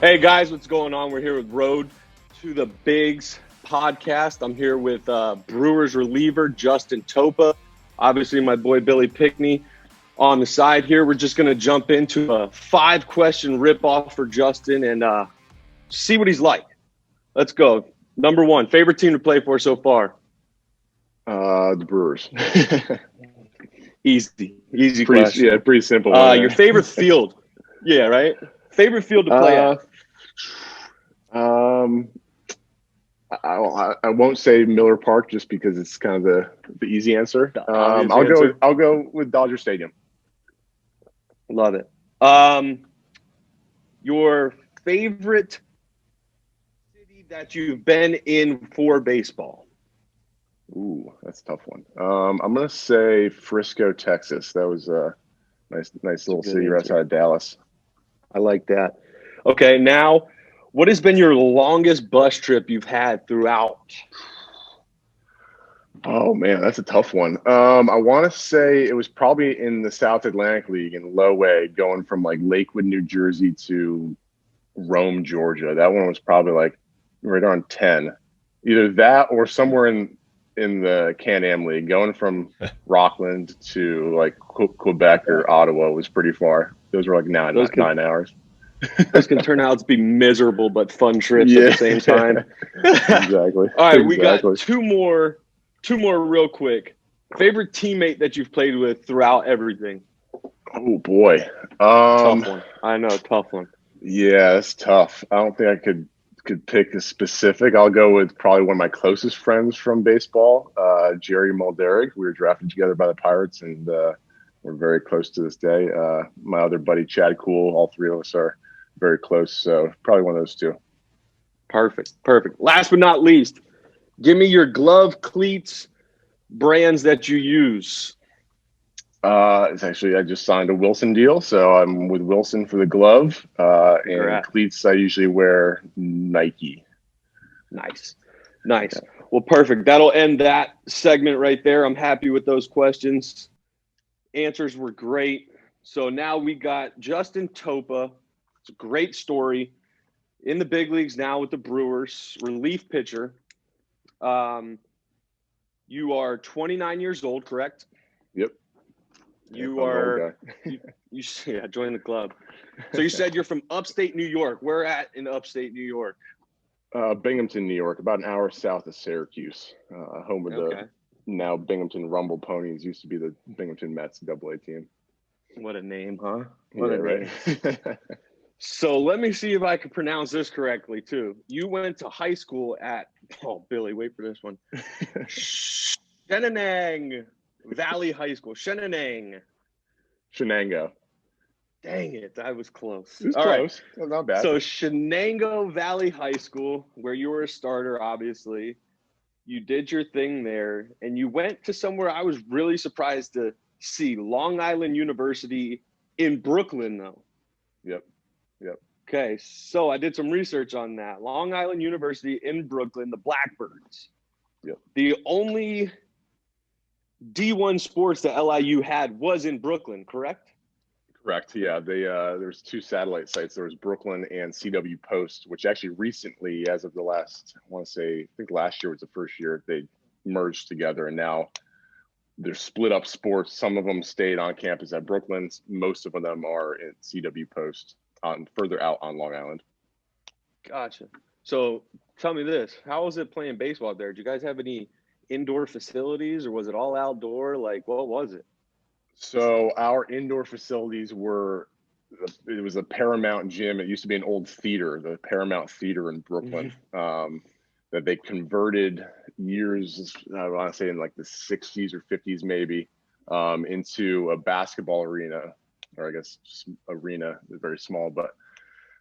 Hey guys, what's going on? We're here with Road to the Bigs podcast. I'm here with Brewers reliever Justin Topa. Obviously, my boy Billy Pinckney on the side here. We're just going to jump into a 5-question rip-off for Justin and see what he's like. Let's go. Number one, favorite team to play for so far? The Brewers. Easy question. Yeah, pretty simple one. Your favorite field? Yeah, right? Favorite field to play at? I won't say Miller Park just because it's kind of the easy answer. Answer. I'll go with Dodger Stadium. Love it. Your favorite city that you've been in for baseball? Ooh, that's a tough one. I'm gonna say Frisco, Texas. That was a nice little city right outside of Dallas. I like that. Okay, now, what has been your longest bus trip you've had throughout? Oh man, that's a tough one. I want to say it was probably in the South Atlantic League in low A, going from like Lakewood, New Jersey to Rome, Georgia. That one was probably like right on 10. Either that or somewhere in the Can-Am League, going from Rockland to like Quebec or Ottawa was pretty far. Those were like nine hours. Those can turn out to be miserable but fun trips at the same time. Exactly. All right, we got two more real quick. Favorite teammate that you've played with throughout everything? Oh boy. Tough one. I know, tough one. Yeah, that's tough. I don't think I could pick a specific. I'll go with probably one of my closest friends from baseball, Jerry Mulderig. We were drafted together by the Pirates, and we're very close to this day. My other buddy, Chad Cool, all three of us are very close, so probably one of those two. Perfect. Last but not least, give me your glove, cleats, brands that you use. It's actually, I just signed a Wilson deal, so I'm with Wilson for the glove. And cleats, I usually wear Nike. Nice. Yeah. Well, perfect. That'll end that segment right there. I'm happy with those questions. Answers were great. So now we got Justin Topa. It's a great story. In the big leagues now with the Brewers, relief pitcher. You are 29 years old, correct? Yep. You are you join the club. So you said you're from upstate New York. Where at in upstate New York? Binghamton, New York, about an hour south of Syracuse. Home of the now Binghamton Rumble Ponies. Used to be the Binghamton Mets AA team. What a name, huh? Right. So let me see if I can pronounce this correctly too. You went to high school at Billy, wait for this one. Shenango Valley High School. Shenango. Dang it, I was close. It was close. Right. Not bad. So Shenango Valley High School, where you were a starter, obviously. You did your thing there, and you went to somewhere I was really surprised to see, Long Island University in Brooklyn, though. Yep. Okay, so I did some research on that. Long Island University in Brooklyn, the Blackbirds. Yep. The only D1 sports that LIU had was in Brooklyn, correct? Correct. Yeah, there's two satellite sites. There was Brooklyn and CW Post, which actually recently, as of the last, I think last year was the first year they merged together, and now they're split up sports. Some of them stayed on campus at Brooklyn. Most of them are at CW Post, further out on Long Island. Gotcha. So tell me this: how was it playing baseball there? Did you guys have any indoor facilities, or was it all outdoor? Like, what was it? So our indoor facilities it was a Paramount gym. It used to be an old theater, the Paramount Theater in Brooklyn, that they converted years, I want to say in like the 60s or 50s maybe, into a basketball arena, or I guess arena, very small. But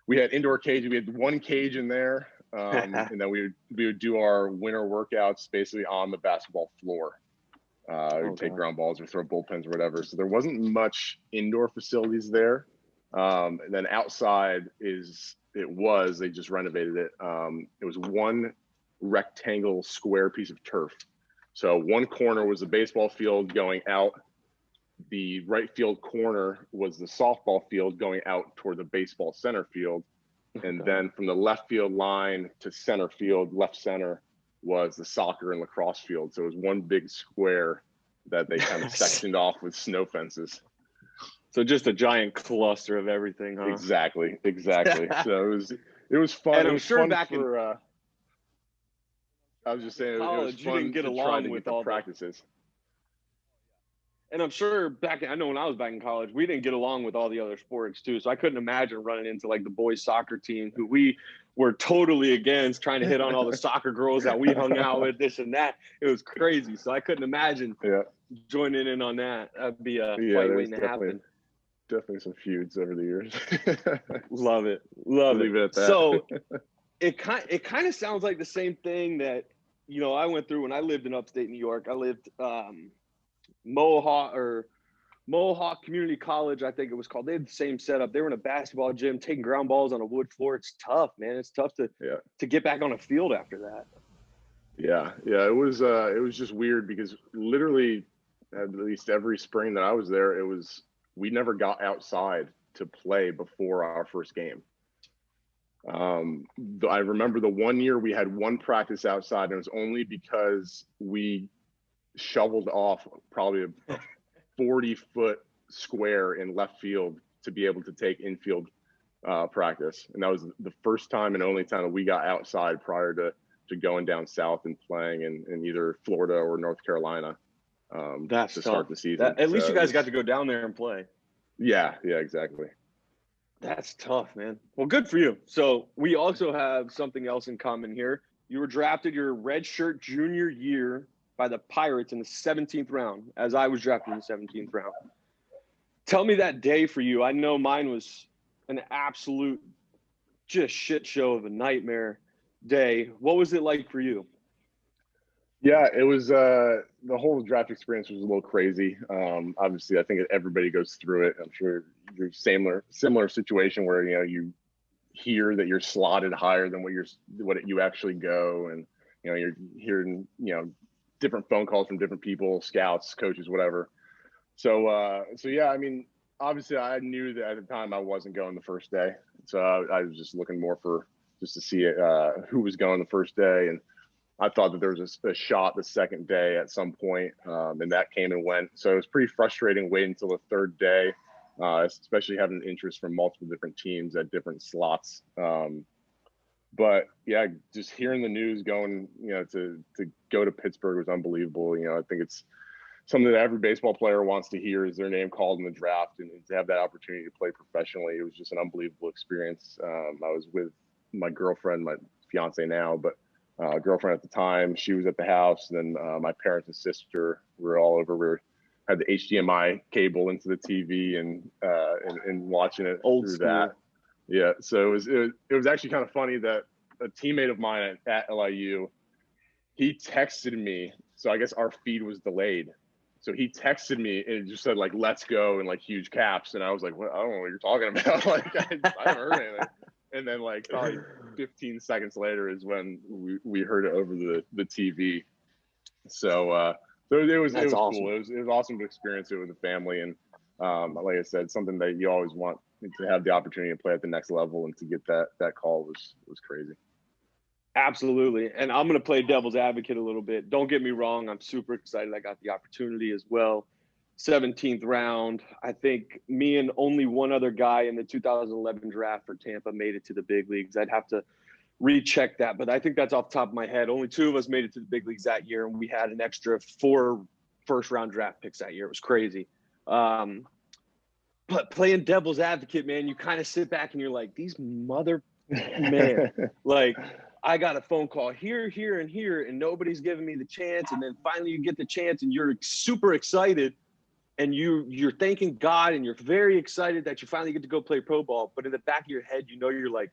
we had indoor cages. We had one cage in there, and then we would do our winter workouts basically on the basketball floor. We'd take ground balls or throw bullpens or whatever. So there wasn't much indoor facilities there. And then outside they just renovated it. It was one rectangle square piece of turf. So one corner was the baseball field going out. The right field corner was the softball field going out toward the baseball center field. And then from the left field line to center field, left center, was the soccer and lacrosse field. So it was one big square that they kind of sectioned off with snow fences. So just a giant cluster of everything, huh? Exactly. So it was fun. And it I'm was sure fun back for, I was just saying, college, it was you fun didn't get to along try to with get all the practices. And I'm sure I know when I was back in college, we didn't get along with all the other sports too. So I couldn't imagine running into like the boys soccer team who we were totally against, trying to hit on all the soccer girls that we hung out with, this and that. It was crazy. So I couldn't imagine joining in on that. That'd be a fight waiting to happen. Definitely some feuds over the years. Love it. Leave it at that. So it kind of sounds like the same thing that, you know, I went through when I lived in upstate New York. I lived Mohawk Community College, I think it was called. They had the same setup. They were in a basketball gym taking ground balls on a wood floor. It's tough, man. It's tough to get back on a field after that. Yeah. It was just weird because literally at least every spring that I was there, we never got outside to play before our first game. I remember the one year we had one practice outside, and it was only because we shoveled off probably a 40-foot square in left field to be able to take infield practice. And that was the first time and only time that we got outside prior to going down south and playing in either Florida or North Carolina to start the season. At least you guys got to go down there and play. Yeah, exactly. That's tough, man. Well, good for you. So we also have something else in common here. You were drafted your redshirt junior year by the Pirates in the 17th round, as I was drafted in the 17th round. Tell me that day for you. I know mine was an absolute just shit show of a nightmare day. What was it like for you? Yeah, it was the whole draft experience was a little crazy. Obviously, I think everybody goes through it. I'm sure you're similar situation where, you know, you hear that you're slotted higher than what you actually go, and you know, you're hearing, you know, different phone calls from different people, scouts, coaches, whatever. So yeah, I mean, obviously I knew that at the time I wasn't going the first day. So I was just looking more for just to see who was going the first day. And I thought that there was a shot the second day at some point, and that came and went. So it was pretty frustrating waiting until the third day, especially having interest from multiple different teams at different slots. But yeah, just hearing the news going, you know, to go to Pittsburgh was unbelievable. You know, I think it's something that every baseball player wants to hear, is their name called in the draft, and to have that opportunity to play professionally. It was just an unbelievable experience. I was with my girlfriend, my fiance now, but girlfriend at the time. She was at the house, and then my parents and sister were all over. We had the HDMI cable into the TV and watching it through that. Yeah, so it was actually kind of funny that a teammate of mine at LIU, he texted me. So I guess our feed was delayed. So he texted me and it just said like "Let's go" in like huge caps, and I was like, "What? I don't know what you're talking about." Like I haven't heard anything. And then like probably 15 seconds later is when we heard it over the TV. So it was awesome. cool. It was awesome to experience it with the family, and like I said, something that you always want to have the opportunity to play at the next level, and to get that call was crazy. Absolutely. And I'm going to play devil's advocate a little bit. Don't get me wrong. I'm super excited I got the opportunity as well. 17th round. I think me and only one other guy in the 2011 draft for Tampa made it to the big leagues. I'd have to recheck that, but I think that's off the top of my head. Only two of us made it to the big leagues that year, and we had an extra 4 first-round draft picks that year. It was crazy. But playing devil's advocate, man, you kind of sit back and you're like, these man, like I got a phone call here, and here, and nobody's giving me the chance. And then finally you get the chance and you're super excited, and you're thanking God, and you're very excited that you finally get to go play pro ball. But in the back of your head, you know, you're like,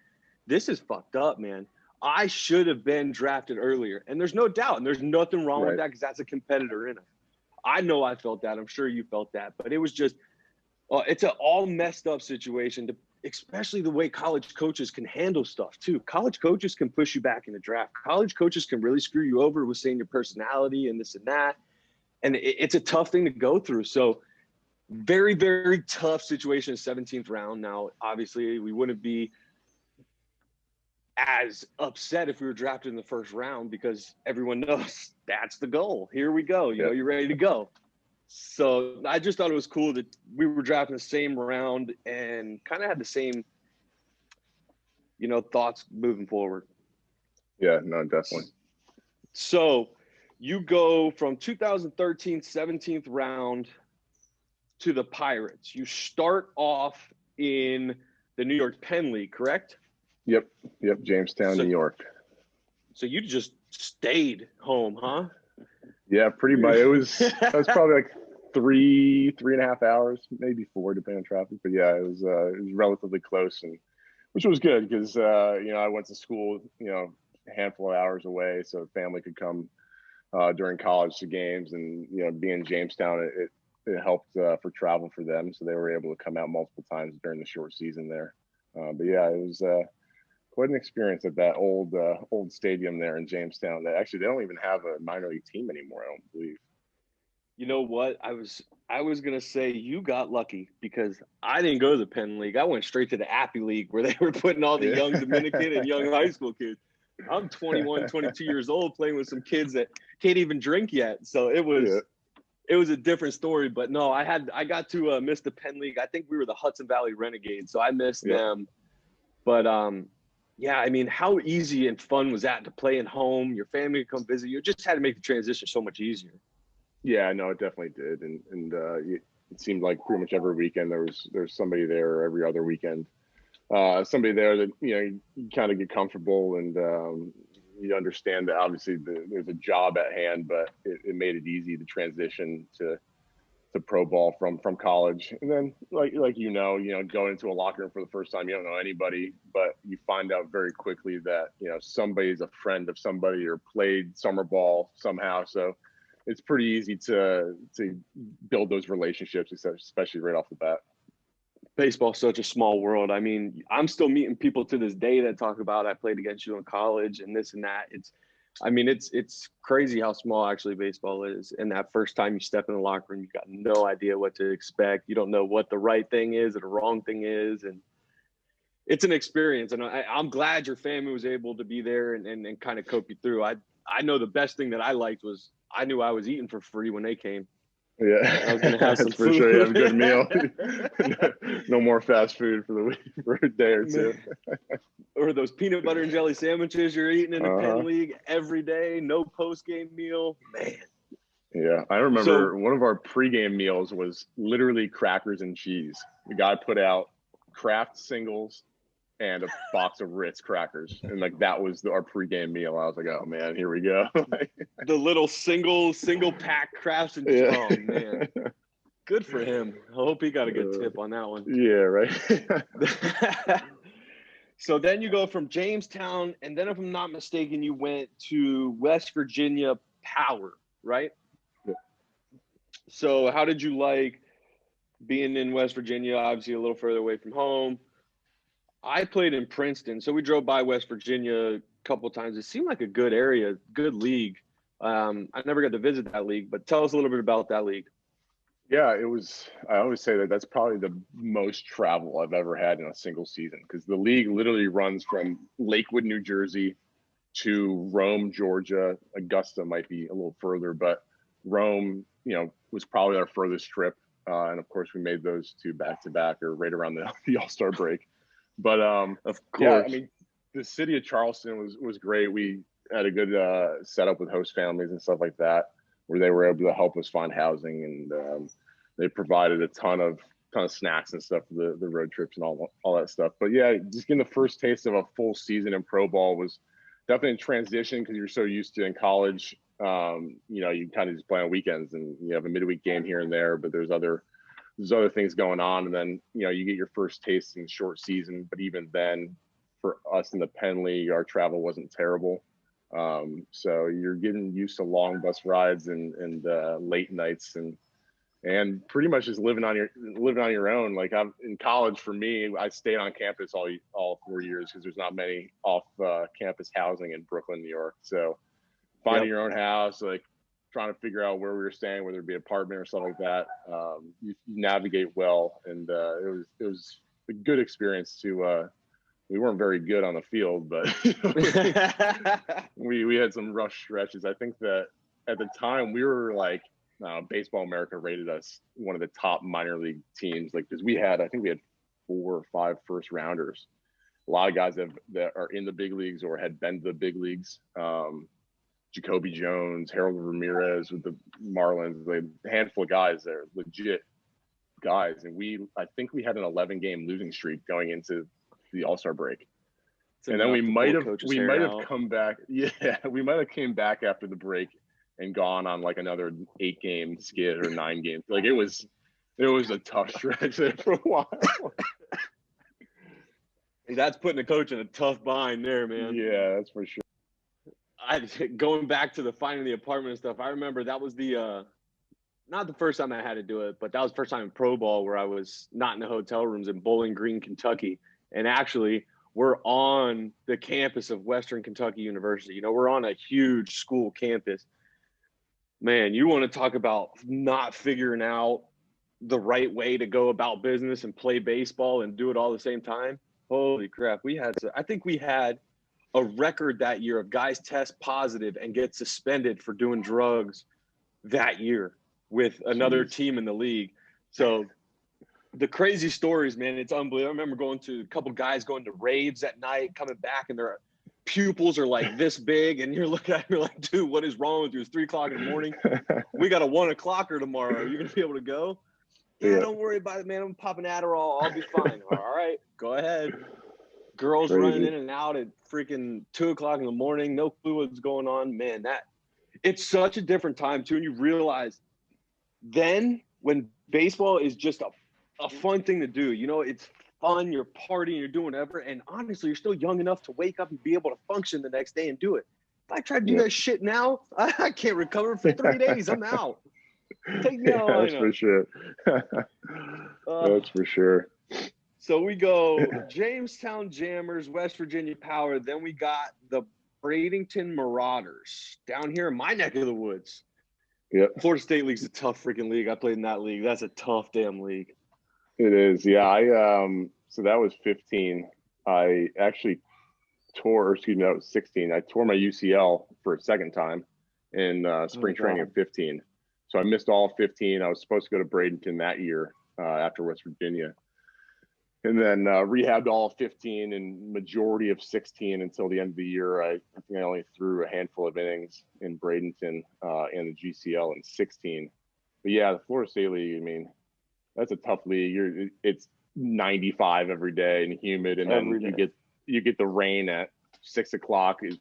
this is fucked up, man. I should have been drafted earlier. And there's no doubt. And there's nothing wrong with that, because that's a competitor in it. I know I felt that. I'm sure you felt that. But it was just, it's an all messed up situation, especially the way college coaches can handle stuff too. College coaches can push you back in the draft. College coaches can really screw you over with saying your personality and this and that. And it's a tough thing to go through. So very, very tough situation, 17th round. Now, obviously we wouldn't be as upset if we were drafted in the first round because everyone knows that's the goal. Here we go. You know, you're ready to go. So I just thought it was cool that we were drafting the same round and kind of had the same, you know, thoughts moving forward. Yeah, no, definitely. So you go from 2013 17th round to the Pirates. You start off in the New York Penn League, correct? Yep, Jamestown, New York. So you just stayed home, huh? Yeah, pretty much. It was probably like 3.5 hours, maybe 4, depending on traffic. But yeah, it was relatively close, and which was good because you know, I went to school, you know, a handful of hours away, so family could come during college to games, and you know, being in Jamestown, it helped for travel for them, so they were able to come out multiple times during the short season there. But yeah, it was quite an experience at that old stadium there in Jamestown. That actually they don't even have a minor league team anymore, I don't believe. You know what? I was gonna say you got lucky because I didn't go to the Penn League. I went straight to the Appy League where they were putting all the young Dominican and young high school kids. I'm 21, 22 years old playing with some kids that can't even drink yet. So it was a different story. But no, I got to miss the Penn League. I think we were the Hudson Valley Renegades, so I missed them. But yeah, I mean, how easy and fun was that to play at home? Your family could come visit you. It just had to make the transition so much easier. Yeah, no, it definitely did, and it seemed like pretty much every weekend there's somebody there. Every other weekend, somebody there that you know you kind of get comfortable, and you understand that obviously there's a job at hand, but it made it easy to transition to pro ball from college. And then like you know going into a locker room for the first time, you don't know anybody, but you find out very quickly that you know somebody's a friend of somebody or played summer ball somehow. So it's pretty easy to build those relationships, especially right off the bat. Baseball's such a small world. I mean, I'm still meeting people to this day that talk about I played against you in college and this and that. It's crazy how small actually baseball is. And that first time you step in the locker room, you got no idea what to expect. You don't know what the right thing is or the wrong thing is. And it's an experience. And I'm glad your family was able to be there and kind of cope you through. I know the best thing that I liked was I knew I was eating for free when they came. Yeah, I was going to have some for food. sure. You have a good meal. No more fast food for the week for a day or two. Or those peanut butter and jelly sandwiches you're eating in the Penn League every day. No post game meal, man. Yeah, I remember one of our pregame meals was literally crackers and cheese. The guy put out Kraft singles and a box of Ritz crackers, and like that was our pregame meal. I was like, oh man, here we go. The little single pack Crafts and oh man, good for him. I hope he got a good tip on that one. Yeah, right. So then you go from Jamestown, and then if I'm not mistaken, you went to West Virginia Power, right? Yeah. So how did you like being in West Virginia? Obviously a little further away from home. I played in Princeton, so we drove by West Virginia a couple of times. It seemed like a good area, good league. I never got to visit that league, but tell us a little bit about that league. Yeah, it was. I always say that's probably the most travel I've ever had in a single season because the league literally runs from Lakewood, New Jersey, to Rome, Georgia. Augusta might be a little further, but Rome, you know, was probably our furthest trip. And of course, we made those two back to back or right around the All-Star break. But of course, yeah, I mean, the city of Charleston was great. We had a good setup with host families and stuff like that, where they were able to help us find housing, and they provided a ton of snacks and stuff for the road trips and all that stuff. But yeah, just getting the first taste of a full season in pro ball was definitely a transition because you're so used to in college. You know, you kind of just play on weekends and you have a midweek game here and there, but there's other things going on. And then, you know, you get your first taste in the short season. But even then, for us in the Penn League, our travel wasn't terrible. So you're getting used to long bus rides and late nights and pretty much just living on your own. Like I'm in college, for me, I stayed on campus all 4 years because there's not many off campus housing in Brooklyn, New York. So finding your own house, like trying to figure out where we were staying, whether it be an apartment or something like that. You navigate well, and it was a good experience to we weren't very good on the field, but we had some rough stretches. I think that at the time we were like, Baseball America rated us one of the top minor league teams, like, because I think we had 4 or 5 first rounders. A lot of guys that are in the big leagues or had been to the big leagues. Jacoby Jones, Harold Ramirez with the Marlins, like, a handful of guys that are legit guys. And I think we had an 11-game losing streak going into the All-Star break. And then we might have come back. Yeah, we might have came back after the break and gone on like another 8-game skid or 9 games. Like it was a tough stretch there for a while. That's putting a coach in a tough bind there, man. Yeah, that's for sure. Going back to the finding the apartment and stuff, I remember that was not the first time I had to do it, but that was the first time in pro ball where I was not in the hotel rooms in Bowling Green, Kentucky. And actually, we're on the campus of Western Kentucky University. We're on a huge school campus. Man, you want to talk about not figuring out the right way to go about business and play baseball and do it all at the same time. Holy crap. I think we had a record that year of guys test positive and get suspended for doing drugs that year with another team in the league. So the crazy stories, man, it's unbelievable. I remember a couple guys going to raves at night, coming back, and their pupils are like this big, and you're looking at me like, dude, what is wrong with you? It's 3:00 in the morning. We got a 1:00 tomorrow. Are you gonna be able to go? Yeah, don't worry about it, man. I'm popping Adderall. I'll be fine. All right, go ahead. Girls running in and out at freaking 2:00 in the morning. No clue what's going on, man. It's such a different time too, and you realize then when baseball is just a fun thing to do. It's fun, you're partying, you're doing whatever, and honestly, you're still young enough to wake up and be able to function the next day and do it. If I try to do that shit now, I can't recover for 3 days. I'm out. Take me out. That's for sure. That's for sure. So we go Jamestown Jammers, West Virginia Power. Then we got the Bradenton Marauders down here in my neck of the woods. Yep. Florida State League's a tough freaking league. I played in that league. That's a tough damn league. It is. Yeah. So that was 15. I actually that was 16. I tore my UCL for a second time in spring training of 15. So I missed all 15. I was supposed to go to Bradenton that year after West Virginia. And then rehabbed all 15 and majority of 16 until the end of the year. I think I only threw a handful of innings in Bradenton and the GCL in 16. But yeah, the Florida State League, I mean, that's a tough league. It's 95 every day and humid, and then you get the rain at 6:00.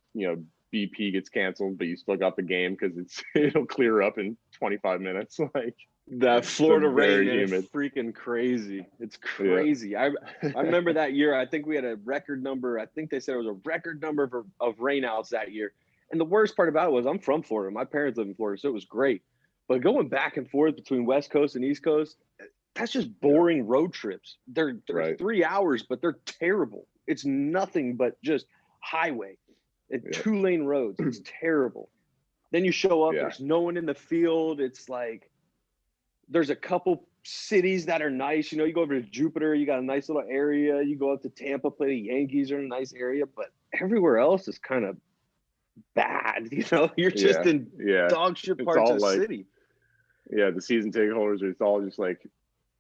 BP gets canceled, but you still got the game because it'll clear up in 25 minutes. Like that Florida rain, man, it's freaking crazy. It's crazy. Yeah. I remember that year. I think we had a record number. I think they said it was a record number of rainouts that year. And the worst part about it was I'm from Florida. My parents live in Florida, so it was great. But going back and forth between West Coast and East Coast, that's just boring road trips. They're 3 hours, but they're terrible. It's nothing but just highway and 2-lane roads. It's terrible. Then you show up, there's no one in the field. It's like there's a couple cities that are nice. You go over to Jupiter, you got a nice little area. You go up to Tampa, play the Yankees, are in a nice area. But everywhere else is kind of bad. You're just in dog shit parts of the city. Yeah, the season ticket holders, it's all just like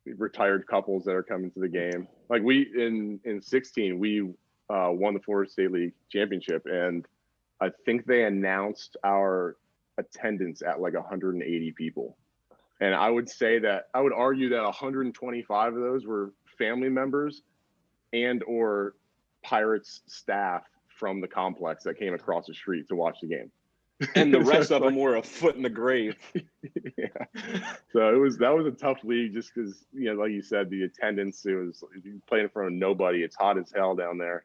retired couples that are coming to the game. Like we in 16, we won the Florida State League championship, and I think they announced our attendance at like 180 people. And I would argue that 125 of those were family members and or Pirates staff from the complex that came across the street to watch the game. And the rest of them were a foot in the grave. So that was a tough league just because, like you said, the attendance, you playing in front of nobody. It's hot as hell down there.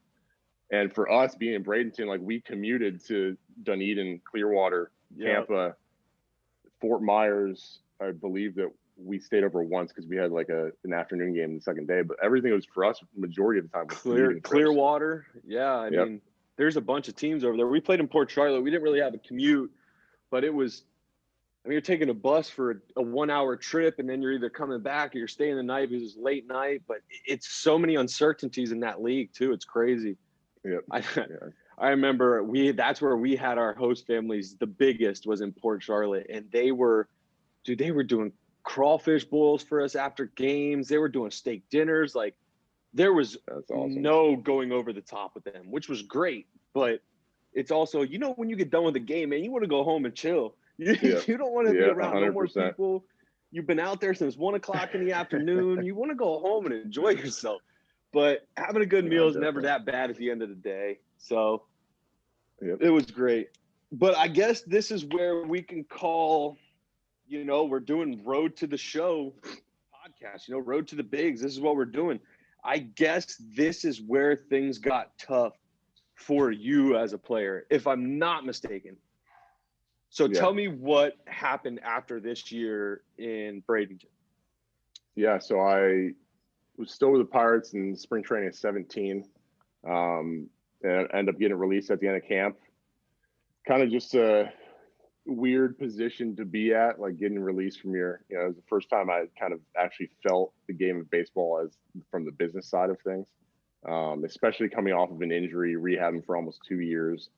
And for us being in Bradenton, like we commuted to Dunedin, Clearwater, Tampa, Fort Myers. I believe that we stayed over once because we had like an afternoon game the second day, but everything was for us majority of the time. Clearwater. Yeah. I mean, there's a bunch of teams over there. We played in Port Charlotte. We didn't really have a commute, but it was I mean, you're taking a bus for a 1 hour trip, and then you're either coming back or you're staying the night because it's late night. But it's so many uncertainties in that league too. It's crazy. Yep. I remember that's where we had our host families. The biggest was in Port Charlotte, and they were doing crawfish boils for us after games. They were doing steak dinners. Like, there was awesome. No going over the top with them, which was great. But it's also, when you get done with the game, man, you want to go home and chill. You don't want to be around 100%. No more people. You've been out there since 1 o'clock in the afternoon. You want to go home and enjoy yourself. But having a good meal is never that bad at the end of the day. So It was great. But I guess this is where we can call, we're doing Road to the Show podcast, Road to the Bigs. This is what we're doing. I guess this is where things got tough for you as a player, if I'm not mistaken. So tell me what happened after this year in Bradenton. Yeah, so I was still with the Pirates in spring training at 17. And ended up getting released at the end of camp. Kind of just a weird position to be at, like getting released from your, it was the first time I kind of actually felt the game of baseball as from the business side of things, especially coming off of an injury, rehabbing for almost 2 years.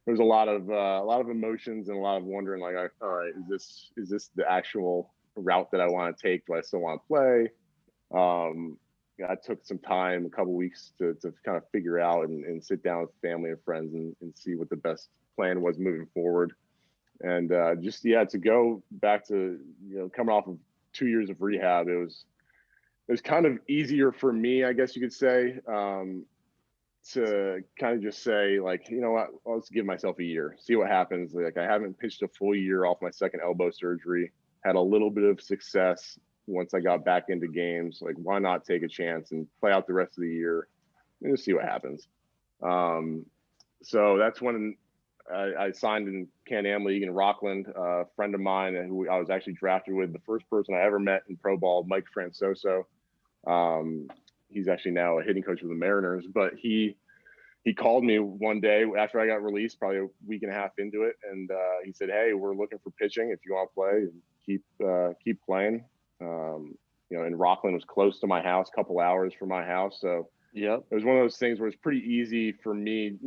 There was a lot of emotions and a lot of wondering, like, all right, is this the actual route that I want to take? Do I still want to play? I took some time, a couple of weeks to kind of figure out and sit down with family and friends and see what the best plan was moving forward. And to go back to, coming off of 2 years of rehab, it was kind of easier for me, I guess you could say, to kind of just say, like, you know what, let's give myself a year, see what happens. Like, I haven't pitched a full year off my second elbow surgery, had a little bit of success once I got back into games. Like, why not take a chance and play out the rest of the year and just see what happens? So that's when I signed in Can-Am League in Rockland. A friend of mine who I was actually drafted with, the first person I ever met in pro ball, Mike Francoso. He's actually now a hitting coach for the Mariners, but he called me one day after I got released, probably a week and a half into it. And he said, "Hey, we're looking for pitching. If you want to play, keep playing." And Rockland was close to my house, a couple hours from my house. So it was one of those things where it's pretty easy for me,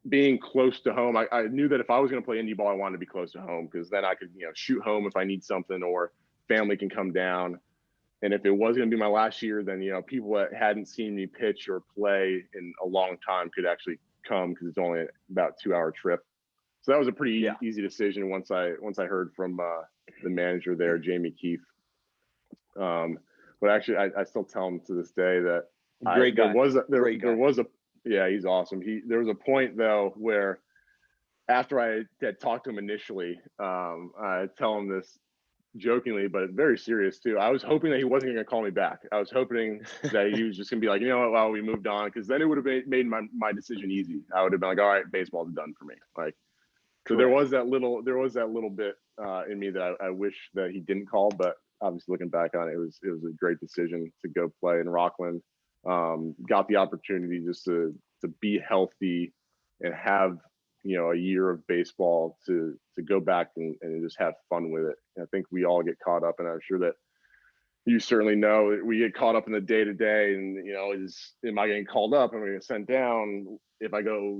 being close to home. I knew that if I was going to play indie ball, I wanted to be close to home, because then I could, shoot home if I need something, or family can come down. And if it was going to be my last year, then, people that hadn't seen me pitch or play in a long time could actually come, because it's only about a 2-hour trip. So that was a pretty easy decision once I heard from the manager there, Jamie Keefe. But actually, I still tell him to this day that he's awesome. There was a point though where, after I had talked to him initially, I tell him this jokingly, but very serious too. I was hoping that he wasn't going to call me back. I was hoping that he was just going to be like, well, we moved on, because then it would have made my decision easy. I would have been like, all right, baseball's done for me. Like, so there was that little bit in me that I wish that he didn't call, but obviously looking back on it, it was a great decision to go play in Rockland. Got the opportunity just to be healthy and have, a year of baseball to go back and just have fun with it. And I think we all get caught up, and I'm sure that you certainly know we get caught up in the day to day, and, am I getting called up? Am I getting sent down? If I go,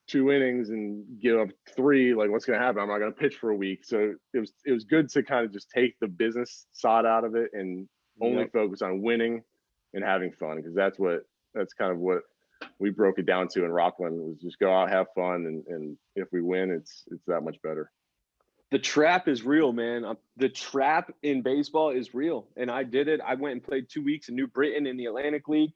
2 innings and give up 3, like, what's going to happen? I'm not going to pitch for a week. So it was good to kind of just take the business side out of it and only focus on winning and having fun, because that's kind of what we broke it down to in Rockland, was just go out, have fun, and if we win, it's that much better. The trap is real, man. The trap in baseball is real, and I did it. I went and played 2 weeks in New Britain in the Atlantic League,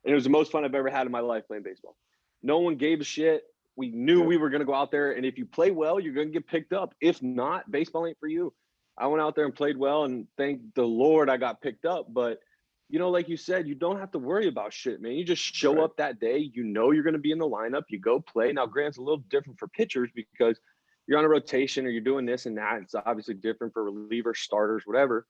and it was the most fun I've ever had in my life playing baseball. No one gave a shit. We knew we were going to go out there, and if you play well, you're going to get picked up. If not, baseball ain't for you. I went out there and played well, and thank the Lord I got picked up. But, like you said, you don't have to worry about shit, man. You just show up that day. You're going to be in the lineup. You go play. Now, granted, it's a little different for pitchers because you're on a rotation or you're doing this and that. It's obviously different for relievers, starters, whatever.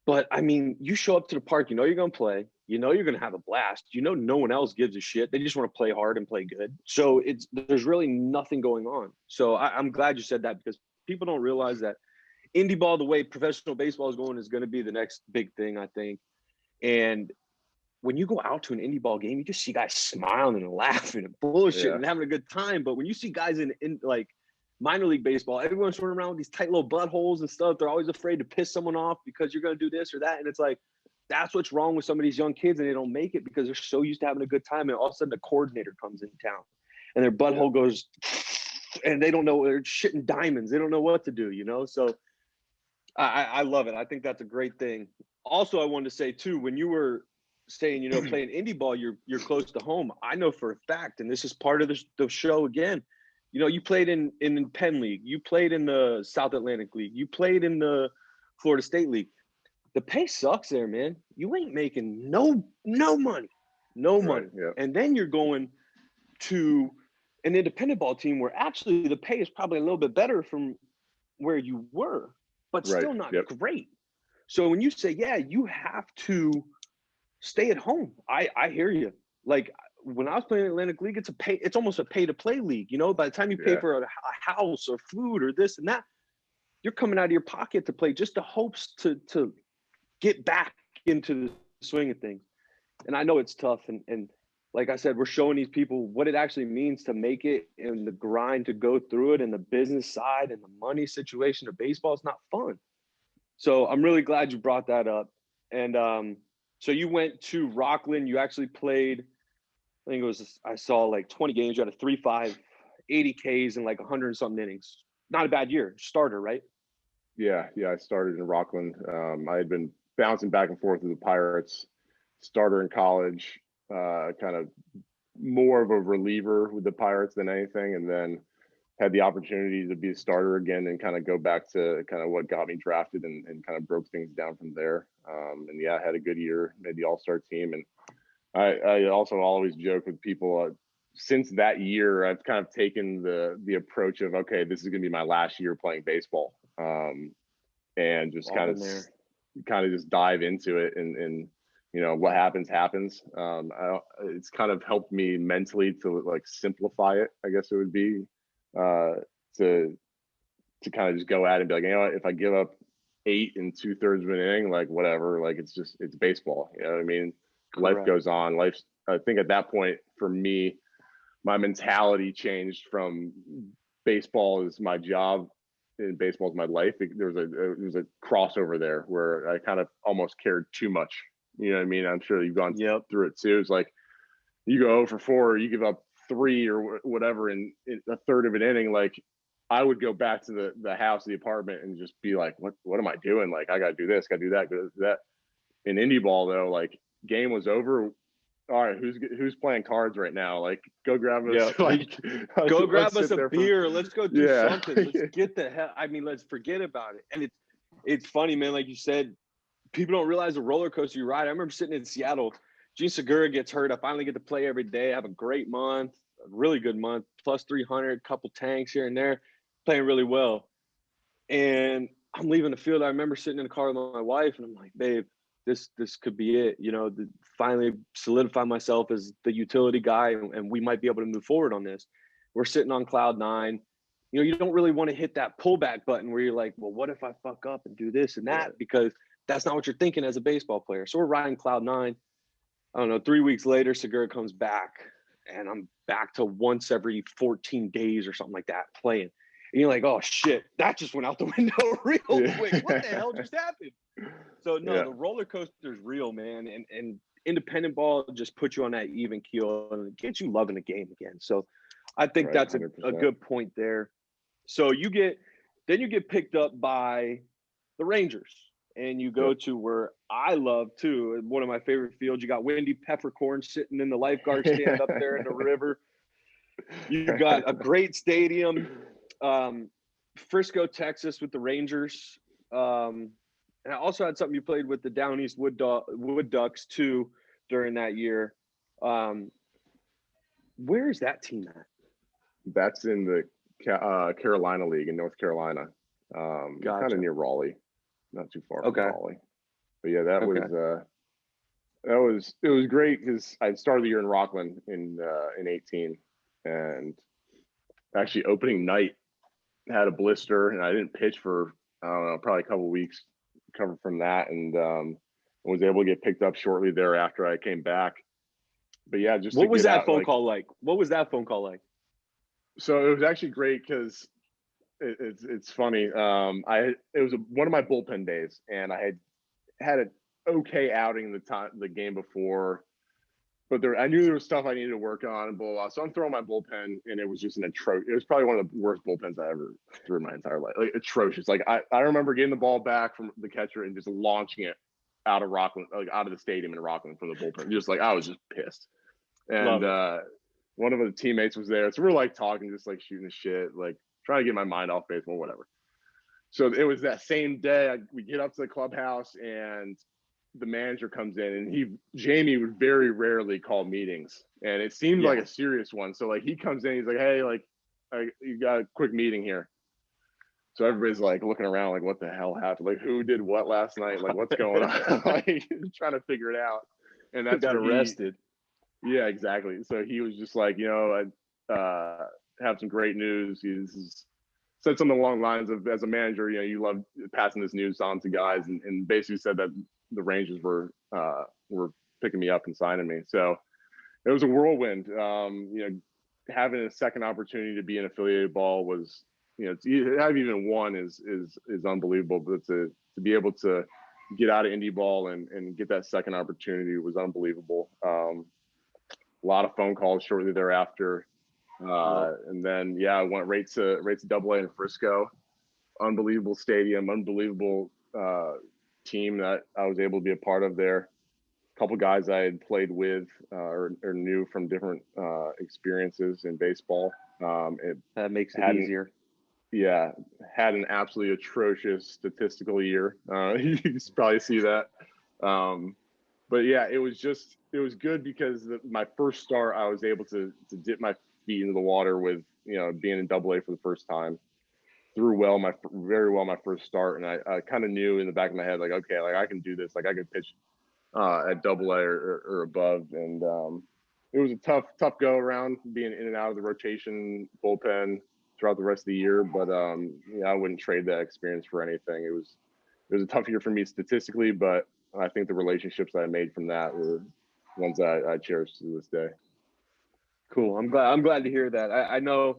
But, I mean, you show up to the park, you're going to play. You're going to have a blast. No one else gives a shit. They just want to play hard and play good. So there's really nothing going on. So I'm glad you said that, because people don't realize that indie ball, the way professional baseball is going, is going to be the next big thing, I think. And when you go out to an indie ball game, you just see guys smiling and laughing and bullshit and having a good time. But when you see guys in like minor league baseball, everyone's running around with these tight little buttholes and stuff. They're always afraid to piss someone off because you're going to do this or that. And it's like, that's what's wrong with some of these young kids, and they don't make it because they're so used to having a good time. And all of a sudden the coordinator comes in town and their butthole goes, and they don't know, they're shitting diamonds. They don't know what to do, you know? So I love it. I think that's a great thing. Also, I wanted to say too, when you were saying, you know, playing indie ball, you're close to home. I know for a fact, and this is part of the show again, you know, you played in Penn League, you played in the South Atlantic League, you played in the Florida State League. The pay sucks there, man. You ain't making no money. Right, yeah. And then you're going to an independent ball team where actually the pay is probably a little bit better from where you were, but still not great. So when you say, yeah, you have to stay at home, I hear you. Like when I was playing Atlantic League, it's almost a pay to play league. You know, by the time you pay for a house or food or this and that, you're coming out of your pocket to play just the hopes to get back into the swing of things. And I know it's tough. And like I said, we're showing these people what it actually means to make it and the grind to go through it, and the business side and the money situation of baseball is not fun. So I'm really glad you brought that up. And so you went to Rockland. You actually played, I think it was, I saw like 20 games. You had a 3.5, 80 Ks and like 100 and something innings. Not a bad year. Starter, right? Yeah. I started in Rockland. I had been bouncing back and forth with the Pirates. Starter in college, kind of more of a reliever with the Pirates than anything, and then had the opportunity to be a starter again and kind of go back to kind of what got me drafted and kind of broke things down from there. And yeah, I had a good year, made the All-Star team. And I also always joke with people, since that year, I've kind of taken the approach of, okay, this is going to be my last year playing baseball. And just kind of just dive into it, and you know, what happens. It's kind of helped me mentally to like simplify it, I guess it would be, to kind of just go at it and be like, you know what, if I give up 8 2/3 of an inning, like whatever, like it's baseball. You know what I mean? Correct. Life goes on. I think at that point for me, my mentality changed from baseball is my job and baseball is my life. There was a crossover there where I kind of almost cared too much. You know what I mean? I'm sure you've gone through it too. It's like you go 0 for 4, you give up 3 or whatever in a third of an inning. Like I would go back to the house, the apartment, and just be like, what am I doing? Like I got to do this, got to do that, got to do that. In indie ball though, like game was over. All right, who's playing cards right now? Like, go grab us. Go grab us a beer. Let's go do something. Let's get the hell. I mean, let's forget about it. And it's funny, man. Like you said, people don't realize the roller coaster you ride. I remember sitting in Seattle. Gene Segura gets hurt. I finally get to play every day. I have a great month, a really good month, plus 300, couple tanks here and there, playing really well. And I'm leaving the field. I remember sitting in the car with my wife, and I'm like, babe, this could be it, you know, finally solidify myself as the utility guy, and we might be able to move forward on this. We're sitting on cloud 9. You know, you don't really want to hit that pullback button where you're like, well, what if I fuck up and do this and that? Because that's not what you're thinking as a baseball player. So we're riding cloud 9. I don't know, 3 weeks later, Segura comes back, and I'm back to once every 14 days or something like that playing. And you're like, oh, shit, that just went out the window real quick. What the hell just happened? So, no, the roller coaster is real, man. And independent ball just puts you on that even keel and gets you loving the game again. So I think that's a good point there. So you get picked up by the Rangers, and you go to where I love, too, one of my favorite fields. You got Wendy Peppercorn sitting in the lifeguard stand up there in the river. You've got a great stadium. Frisco, Texas with the Rangers. And I also had something you played with the Down East Wood Ducks too during that year. Where is that team at? That's in the Carolina League in North Carolina. Kind of near Raleigh, not too far from Raleigh. But yeah, it was great because I started the year in Rockland in 18, and actually opening night had a blister, and I didn't pitch for, I don't know, probably a couple of weeks, recovered from that, and was able to get picked up shortly thereafter I came back. But yeah, just What to was get that out, phone call like? What was that phone call like? So it was actually great because it's funny. It was one of my bullpen days, and I had an okay outing the game before, but I knew there was stuff I needed to work on and blah, blah. So I'm throwing my bullpen, and it was just an atrocious. It was probably one of the worst bullpens I ever threw in my entire life. Like atrocious. Like I remember getting the ball back from the catcher and just launching it out of Rockland, like out of the stadium in Rockland from the bullpen. Just like I was just pissed. And one of the teammates was there, so we're like talking, just like shooting the shit, like trying to get my mind off baseball, whatever. So it was that same day. We get up to the clubhouse, and the manager comes in, and Jamie would very rarely call meetings, and it seemed like a serious one. So like he comes in, he's like, "Hey, like, you got a quick meeting here." So everybody's like looking around, like, "What the hell happened? Like, who did what last night? Like, what's going on?" Like trying to figure it out. And that's got arrested. Yeah, exactly. So he was just like, I have some great news. He said something along the lines of, as a manager, you love passing this news on to guys, and basically said that the Rangers were picking me up and signing me. So it was a whirlwind. Having a second opportunity to be in affiliated ball was, to have even one is unbelievable, but to be able to get out of indie ball and get that second opportunity was unbelievable. A lot of phone calls shortly thereafter. And then, I went right to AA in Frisco. Unbelievable stadium, unbelievable team that I was able to be a part of there. A couple guys I had played with or knew from different experiences in baseball. That makes it easier. Yeah, had an absolutely atrocious statistical year. You can probably see that. But yeah, it was good because my first start, I was able to dip my feet into the water with, being in AA for the first time. Threw very well my first start, and I kind of knew in the back of my head, like, okay, like I can do this, like I could pitch at AA or above, and it was a tough go around being in and out of the rotation bullpen throughout the rest of the year, but I wouldn't trade that experience for anything. It was a tough year for me statistically, but I think the relationships that I made from that were ones that I cherish to this day. Cool. I'm glad to hear that. I know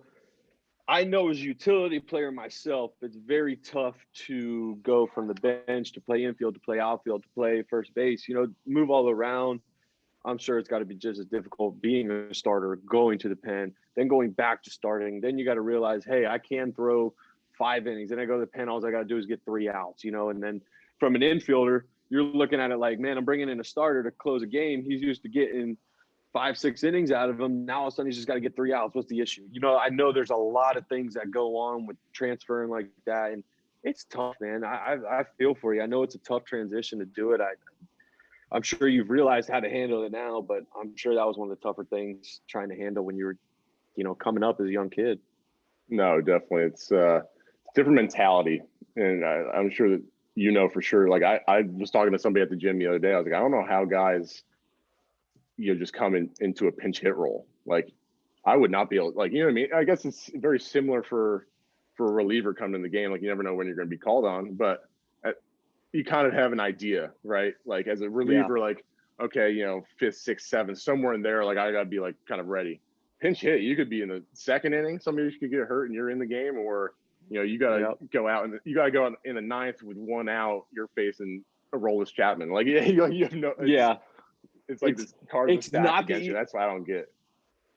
as a utility player myself, it's very tough to go from the bench to play infield, to play outfield, to play first base, move all around. I'm sure it's got to be just as difficult being a starter, going to the pen, then going back to starting. Then you got to realize, hey, I can throw 5 innings. Then I go to the pen, all I got to do is get 3 outs, And then from an infielder, you're looking at it like, man, I'm bringing in a starter to close a game. He's used to getting 5-6 innings out of him. Now all of a sudden he's just got to get 3 outs. What's the issue? I know there's a lot of things that go on with transferring like that, and it's tough, man. I feel for you. I know it's a tough transition to do it. I'm sure you've realized how to handle it now, but I'm sure that was one of the tougher things trying to handle when you were, coming up as a young kid. No, definitely. It's a different mentality. And I'm sure that for sure. Like I was talking to somebody at the gym the other day. I was like, I don't know how guys, just come into a pinch hit role. Like I would not be able, like, what I mean? I guess it's very similar for a reliever coming in the game. Like you never know when you're going to be called on, but you kind of have an idea, right? Like as a reliever, like, okay, 5th, 6th, 7th, somewhere in there, like I got to be like kind of ready. Pinch hit, you could be in the 2nd inning, somebody could get hurt and you're in the game, or you got to go out and you got to go out in the 9th with 1 out. You're facing a Aroldis Chapman, like you have no. It's like this card is stacked against you. That's what I don't get.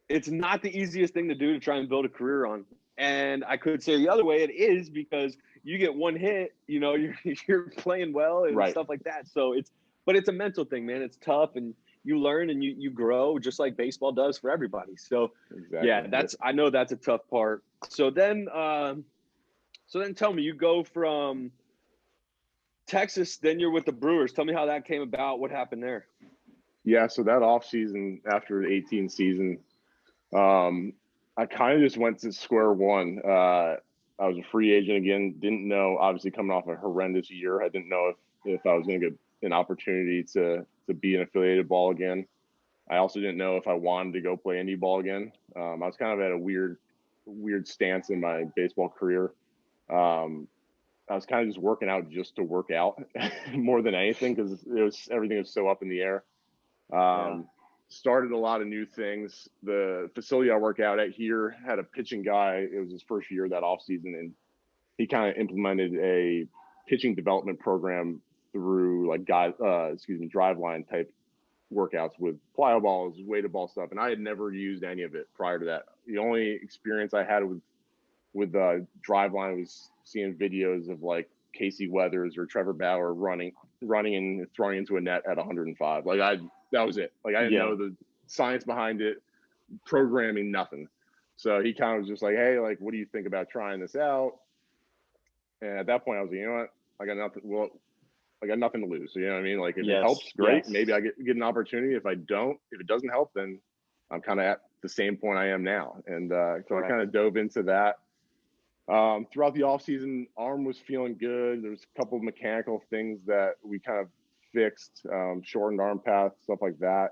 It's not the easiest thing to do to try and build a career on. And I could say the other way it is, because you get 1 hit, you're playing well and stuff like that. So but it's a mental thing, man. It's tough, and you learn and you grow just like baseball does for everybody. So exactly. I know that's a tough part. So then tell me, you go from Texas, then you're with the Brewers. Tell me how that came about. What happened there? Yeah. So that off season after the 18 season, I kind of just went to square one. I was a free agent again. Didn't know, obviously coming off a horrendous year, I didn't know if I was going to get an opportunity to be an affiliated ball again. I also didn't know if I wanted to go play indie ball again. I was kind of at a weird weird stance in my baseball career. I was kind of just working out just to work out more than anything because everything was so up in the air. Started a lot of new things. The facility I work out at here had a pitching guy. It was his first year that off season, and he kind of implemented a pitching development program through like driveline type workouts with plyo balls, weighted ball stuff. And I had never used any of it prior to that. The only experience I had with driveline was seeing videos of like Casey Weathers or Trevor Bauer running and throwing into a net at 105. That was it. Like I didn't know the science behind it, programming, nothing. So he kind of was just like, hey, like, what do you think about trying this out? And at that point I was like, you know what? I got nothing to lose. So, you know what I mean? Like if it helps, great. Yes. Maybe I get an opportunity. If it doesn't help, then I'm kind of at the same point I am now. And so I kind of dove into that. Throughout the off season, arm was feeling good. There's a couple of mechanical things that we kind of fixed, shortened arm path, stuff like that.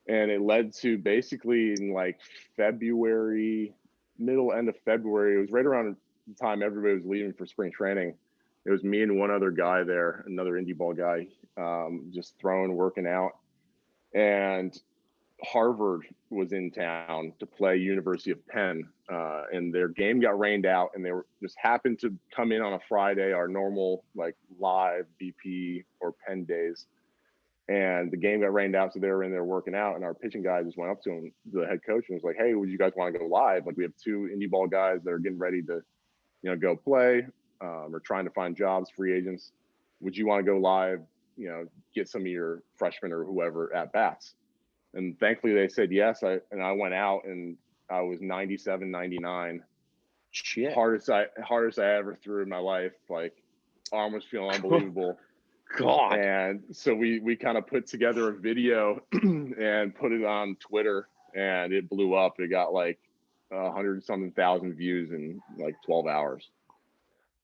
And it led to basically in like February, end of February, it was right around the time everybody was leaving for spring training. It was me and one other guy there, another indie ball guy, just throwing, working out. And Harvard was in town to play University of Penn, and their game got rained out, and they just happened to come in on a Friday, our normal like live BP or Penn days, and the game got rained out, so they were in there working out, and our pitching guy just went up to him, the head coach, and was like, "Hey, would you guys want to go live? Like we have two indie ball guys that are getting ready to, go play, or trying to find jobs, free agents. Would you want to go live? Get some of your freshmen or whoever at bats." And thankfully they said yes. I went out and I was 97, 99. Shit. Hardest I ever threw in my life. Like arm was feeling unbelievable. God. And so we kind of put together a video and put it on Twitter, and it blew up. It got like 100-something thousand views in like 12 hours.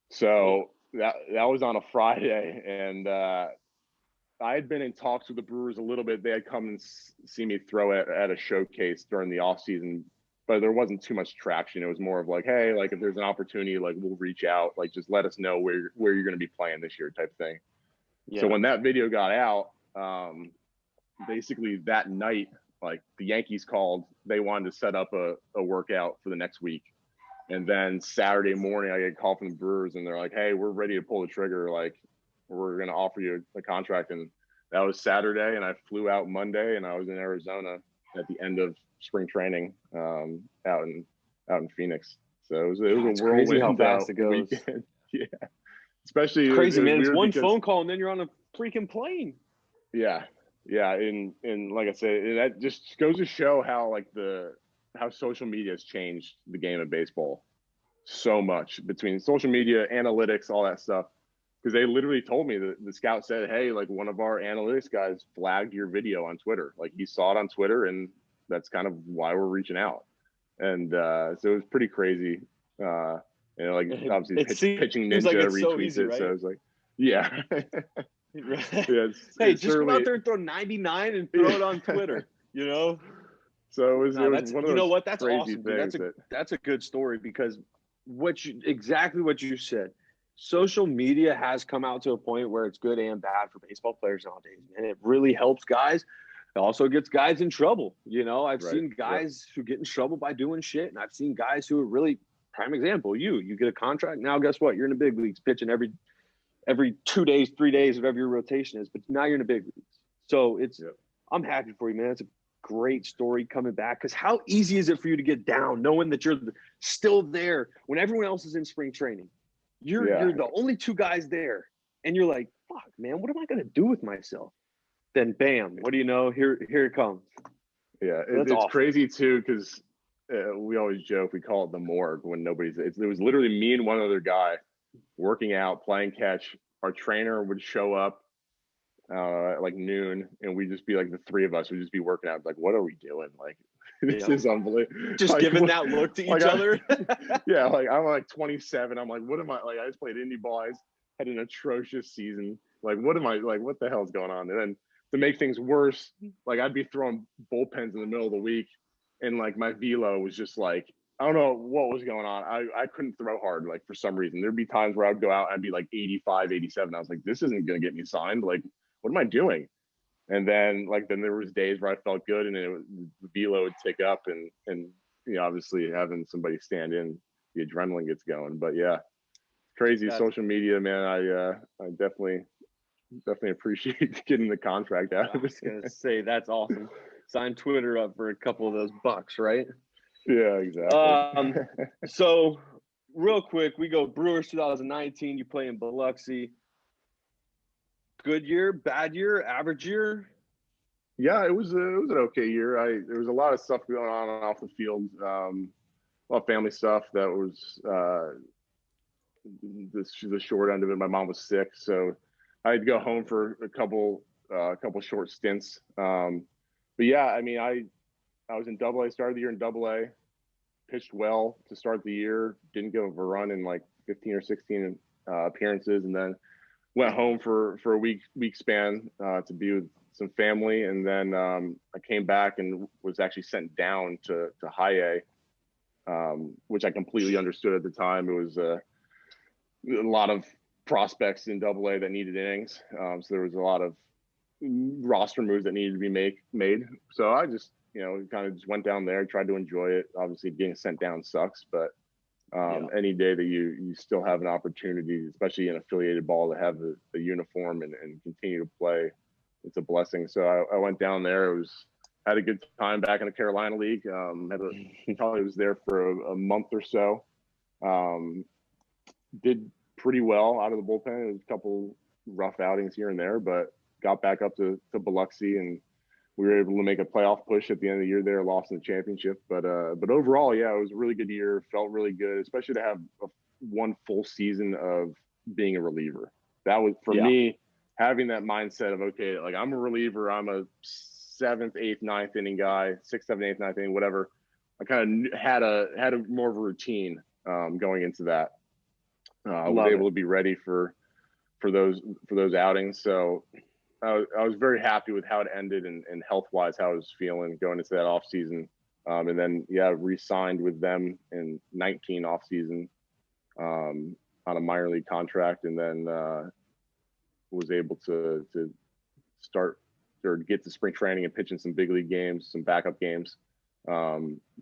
So that was on a Friday, and I had been in talks with the Brewers a little bit. They had come and see me throw at a showcase during the off season, but there wasn't too much traction. It was more of like, hey, like if there's an opportunity, like we'll reach out, like just let us know where you're going to be playing this year type thing. Yeah. So when that video got out, basically that night, like the Yankees called, they wanted to set up a workout for the next week. And then Saturday morning, I get a call from the Brewers, and they're like, hey, we're ready to pull the trigger. Like, we're going to offer you a contract. And that was Saturday, and I flew out Monday, and I was in Arizona at the end of spring training, out in Phoenix. So it was a whirlwind how fast it goes. Weekend. Yeah. Especially crazy, man. It's one phone call and then you're on a freaking plane. Yeah. Yeah. And like I said, that just goes to show how how social media has changed the game of baseball so much, between social media, analytics, all that stuff. Because they literally told me that the scout said, hey, like one of our analytics guys flagged your video on Twitter. Like he saw it on Twitter, and that's kind of why we're reaching out. And so it was pretty crazy. Obviously pitching ninja like retweets so easy, right? So I was like, yeah. Hey, just go out there and throw 99 and throw it on Twitter, So it was one of those, you know what? That's awesome. That's a good story, because exactly what you said. Social media has come out to a point where it's good and bad for baseball players nowadays, and it really helps guys. It also gets guys in trouble. I've seen guys who get in trouble by doing shit, and I've seen guys who are really prime example. You get a contract now. Guess what? You're in the big leagues pitching every 2 days, 3 days, whatever your rotation is. But now you're in the big leagues. So I'm happy for you, man. It's a great story coming back, because how easy is it for you to get down knowing that you're still there when everyone else is in spring training? You're the only two guys there, and you're like, fuck, man, what am I going to do with myself? Then bam, what do you know? Here it comes. Yeah, it's awesome. Crazy too, because we always joke, we call it the morgue when nobody's. It was literally me and one other guy working out, playing catch. Our trainer would show up at like noon, and we'd just be like, the three of us would just be working out. Like, what are we doing? Like, this is unbelievable. Just giving that look to each other. Yeah, like I'm like 27. I'm like, what am I? Like, I just played indie ball. I had an atrocious season. Like, what am I? Like, what the hell's going on? And then to make things worse, like I'd be throwing bullpens in the middle of the week, and like my velo was just like, I don't know what was going on. I couldn't throw hard, like, for some reason. There'd be times where I'd go out and I'd be like 85, 87. I was like, this isn't going to get me signed. Like, what am I doing? And then there was days where I felt good, and the velo would tick up, and obviously having somebody stand in, the adrenaline gets going. But yeah, crazy social media, man. I definitely appreciate getting the contract out of it. I was gonna say that's awesome. Sign Twitter up for a couple of those bucks, right? Yeah, exactly. So real quick, we go Brewers 2019. You play in Biloxi. Good year, bad year, average year? Yeah, it was an okay year. There was a lot of stuff going on off the field, a lot of family stuff that was the short end of it. My mom was sick, so I had to go home for a couple short stints. But yeah, I mean, I was in Double A, started the year in Double A, pitched well to start the year, didn't give a run in like 15 or 16 appearances, and then went home for a week span to be with some family, and then I came back and was actually sent down to High A, which I completely understood at the time. It was a lot of prospects in Double A that needed innings, so there was a lot of roster moves that needed to be made. So I just kind of just went down there, tried to enjoy it. Obviously, getting sent down sucks, but any day that you still have an opportunity, especially in affiliated ball, to have the uniform and continue to play, it's a blessing. So I went down there. Had a good time back in the Carolina League. Probably was there for a month or so. Did pretty well out of the bullpen. There was a couple rough outings here and there, but got back up to Biloxi, and we were able to make a playoff push at the end of the year there, lost in the championship. But overall, yeah, it was a really good year. Felt really good, especially to have one full season of being a reliever. That was, for me, having that mindset of, okay, like, I'm a reliever. I'm a 7th, 8th, 9th inning guy, 6th, 7th, 8th, 9th inning, whatever. I kind of had a more of a routine going into that. I was able to be ready for those outings. So I was very happy with how it ended and health-wise, how I was feeling going into that off season. And then, re-signed with them in 19 off season on a minor league contract, and then was able to start or get to spring training and pitch in some big league games, some backup games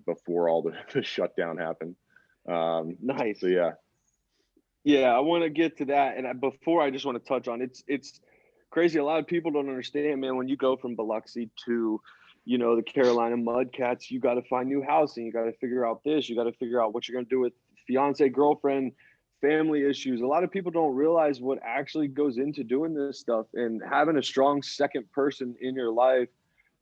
before all the shutdown happened. Nice. So yeah. Yeah, I want to get to that, and before I just want to touch on it's crazy. A lot of people don't understand, man. When you go from Biloxi to, the Carolina Mudcats, you got to find new housing. You got to figure out this. You got to figure out what you're going to do with fiance, girlfriend, family issues. A lot of people don't realize what actually goes into doing this stuff, and having a strong second person in your life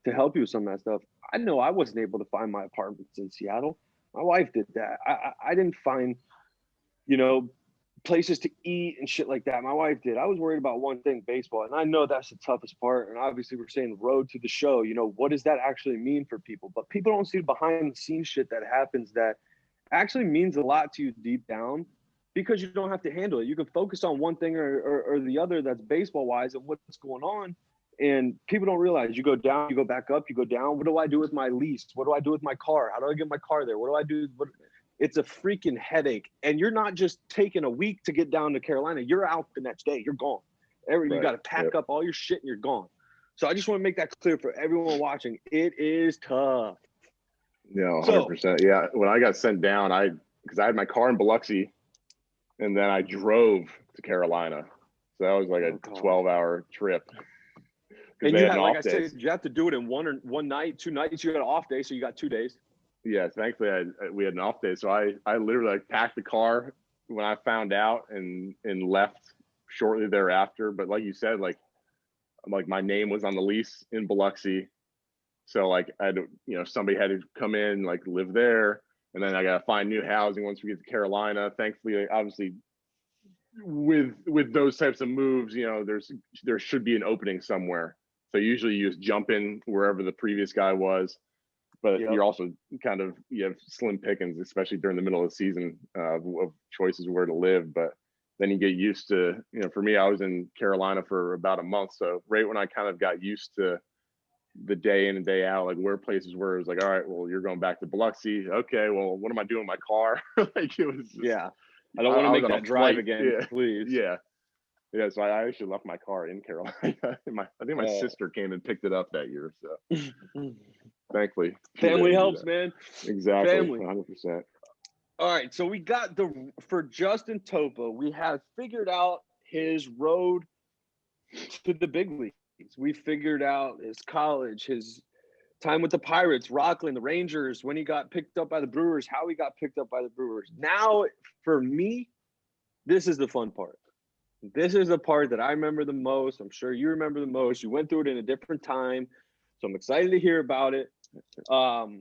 to help you with some of that stuff. I know I wasn't able to find my apartments in Seattle. My wife did that. I didn't find, places to eat and shit like that. My wife did. I was worried about one thing, baseball. And I know that's the toughest part. And obviously we're saying road to the show. What does that actually mean for people? But people don't see behind the scenes shit that happens that actually means a lot to you deep down, because you don't have to handle it. You can focus on one thing or the other that's baseball wise and what's going on. And people don't realize you go down, you go back up, you go down. What do I do with my lease? What do I do with my car? How do I get my car there? What do I do? It's a freaking headache. And you're not just taking a week to get down to Carolina. You're out the next day. You're gone. You got to pack up all your shit and you're gone. So I just want to make that clear for everyone watching. It is tough. No, 100%. Yeah. When I got sent down, because I had my car in Biloxi, and then I drove to Carolina. So that was like a 12-hour trip. And you had, like I said, you have to do it in one night, 2 nights. You got an off day, so you got 2 days. Yeah, thankfully we had an off day. So I literally packed the car when I found out and left shortly thereafter. But like you said, like my name was on the lease in Biloxi. So I had to, somebody had to come in, live there. And then I got to find new housing once we get to Carolina. Thankfully, obviously, with those types of moves, there should be an opening somewhere. So usually you just jump in wherever the previous guy was, but you're also you have slim pickings, especially during the middle of the season of choices where to live. But then you get used to, for me, I was in Carolina for about a month. So right when I kind of got used to the day in and day out, like where places where it was like, all right, well, you're going back to Biloxi. Okay, well, what am I doing in my car? Like it was just, Yeah. I don't want to was make on a that drive flight. again, Yeah. please. Yeah. So I actually left my car in Carolina. I think my sister came and picked it up that year. So thankfully. Family helps, man. Exactly. Family. 100%. All right. So we got for Justin Topa, we have figured out his road to the big leagues. We figured out his college, his time with the Pirates, Rockland, the Rangers, when he got picked up by the Brewers, how he got picked up by the Brewers. Now, for me, this is the fun part. This is the part that I remember the most. I'm sure you remember the most. You went through it in a different time, so I'm excited to hear about it. Added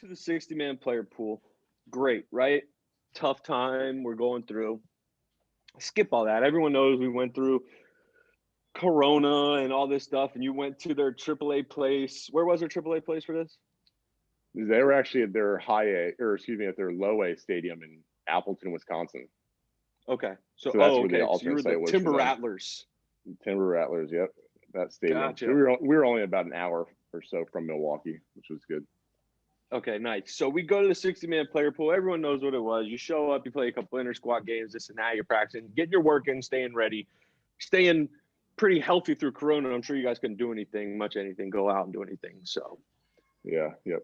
to the 60-man player pool. Great, right? Tough time we're going through. Skip all that. Everyone knows we went through Corona and all this stuff, and you went to their AAA place. Where was their AAA place for this? They were actually at their at their low A stadium in Appleton, Wisconsin. Okay. So that's where okay. the So you were alternate site the was Timber for them. Rattlers. Timber Rattlers, yep. That stadium. Gotcha. So we were only about an hour or so from Milwaukee, which was good. Okay, nice. So we go to the 60-man player pool. Everyone knows what it was. You show up, you play a couple inter-squad games, this and that. You're practicing, getting your work in, staying ready, staying pretty healthy through Corona. I'm sure you guys couldn't do much anything, go out and do anything. So, yeah, yep.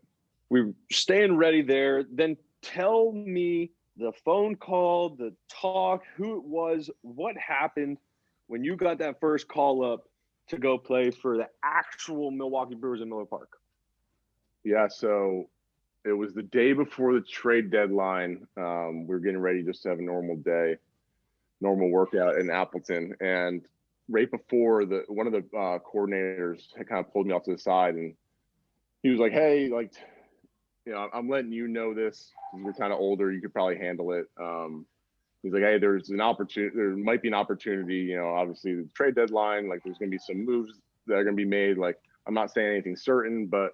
We were staying ready there. Then tell me the phone call, the talk, who it was, what happened when you got that first call up to go play for the actual Milwaukee Brewers in Miller Park. Yeah, so it was the day before the trade deadline. We were getting ready just to have a normal day, normal workout in Appleton. And right before one of the coordinators had kind of pulled me off to the side, and he was like, hey, like, you know, I'm letting you know this because you're kind of older. You could probably handle it. He's like, hey, there might be an opportunity, you know, obviously the trade deadline, like there's going to be some moves that are going to be made. Like, I'm not saying anything certain, but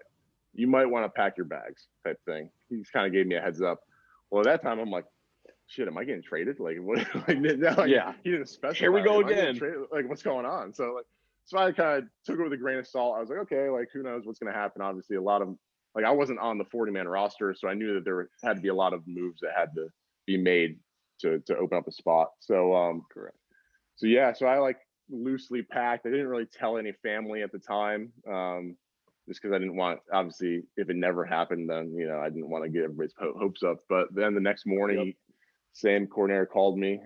you might want to pack your bags type thing. He just kind of gave me a heads up. Well, at that time, I'm like, shit, am I getting traded? Like, what? Yeah. He didn't specify. Here we go again. Like, what's going on? So I kind of took it with a grain of salt. I was like, okay, like, who knows what's going to happen? Obviously, I wasn't on the 40-man roster, so I knew that there had to be a lot of moves that had to be made to open up a spot. So, correct. So yeah, so I like loosely packed. I didn't really tell any family at the time, just because I didn't want, obviously, if it never happened, then, you know, I didn't want to get everybody's hopes up. But then the next morning, same coordinator called me,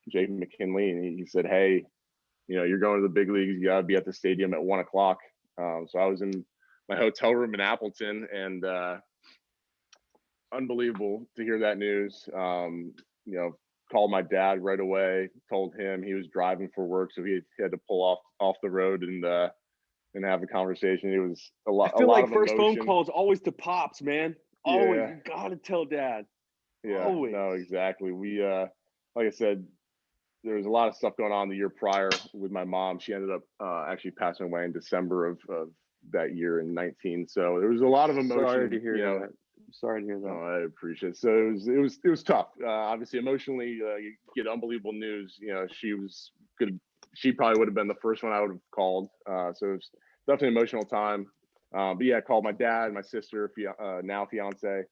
Jake McKinley, and he said, hey, you know, you're going to the big leagues. You gotta be at the stadium at 1:00. So I was in my hotel room in Appleton, and unbelievable to hear that news. You know, called my dad right away, told him. He was driving for work, so he had to pull off the road and have a conversation. It was a lot. I feel like first emotion. phone call is always to pops, man. Always, you gotta tell dad. Yeah, always. No, exactly. We, like I said, there was a lot of stuff going on the year prior with my mom. She ended up actually passing away in December of that year in 19. So there was a lot of emotion. Sorry to hear that. Sorry to hear that. Oh, I appreciate it. So it was tough. Obviously, emotionally, you get unbelievable news. You know, she probably would have been the first one I would have called. So it was definitely an emotional time. But yeah, I called my dad, my sister, now fiance.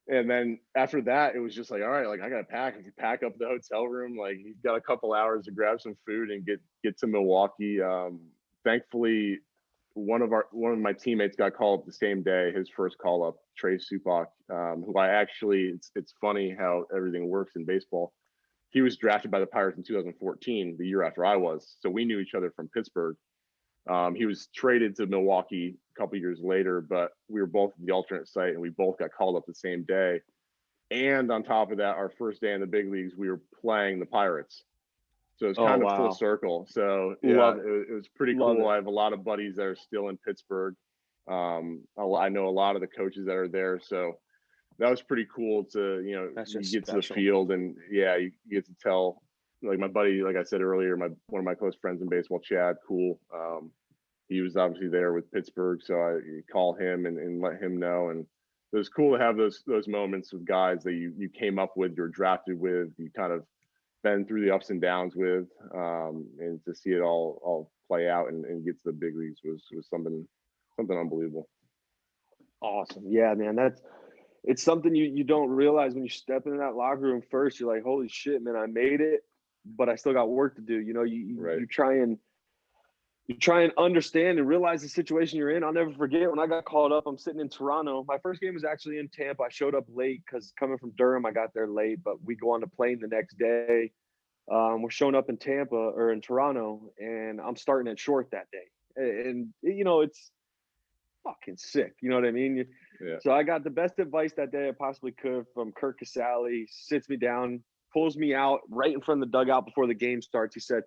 And then after that, it was just like, all right, like I gotta pack up the hotel room. Like he's got a couple hours to grab some food and get to Milwaukee. Thankfully, one of my teammates got called up the same day. His first call up, Trey Supak, who I actually, it's funny how everything works in baseball. He was drafted by the Pirates in 2014, the year after I was. So we knew each other from Pittsburgh. He was traded to Milwaukee a couple years later, but we were both at the alternate site and we both got called up the same day. And on top of that, our first day in the big leagues, we were playing the Pirates. So it's kind of full circle. So yeah, it was pretty cool. I have a lot of buddies that are still in Pittsburgh. I know a lot of the coaches that are there. So that was pretty cool to, you know, you get to the field and you get to tell, like my buddy, like I said earlier, one of my close friends in baseball, Chad, cool. He was obviously there with Pittsburgh. So I call him and let him know. And it was cool to have those moments with guys that you came up with, you're drafted with, you kind of been through the ups and downs with, and to see it all play out and get to the big leagues was something unbelievable. Awesome. Yeah, man. It's something you don't realize when you step into that locker room first. You're like, holy shit, man, I made it, but I still got work to do. You know, you try and understand and realize the situation you're in. I'll never forget when I got called up. I'm sitting in Toronto. My first game was actually in Tampa. I showed up late because coming from Durham, I got there late, but we go on the plane the next day. We're showing up in Tampa or in Toronto, and I'm starting at short that day. And you know, it's fucking sick. You know what I mean? Yeah. So I got the best advice that day I possibly could from Kirk Casale. Sits me down, pulls me out right in front of the dugout before the game starts. He said,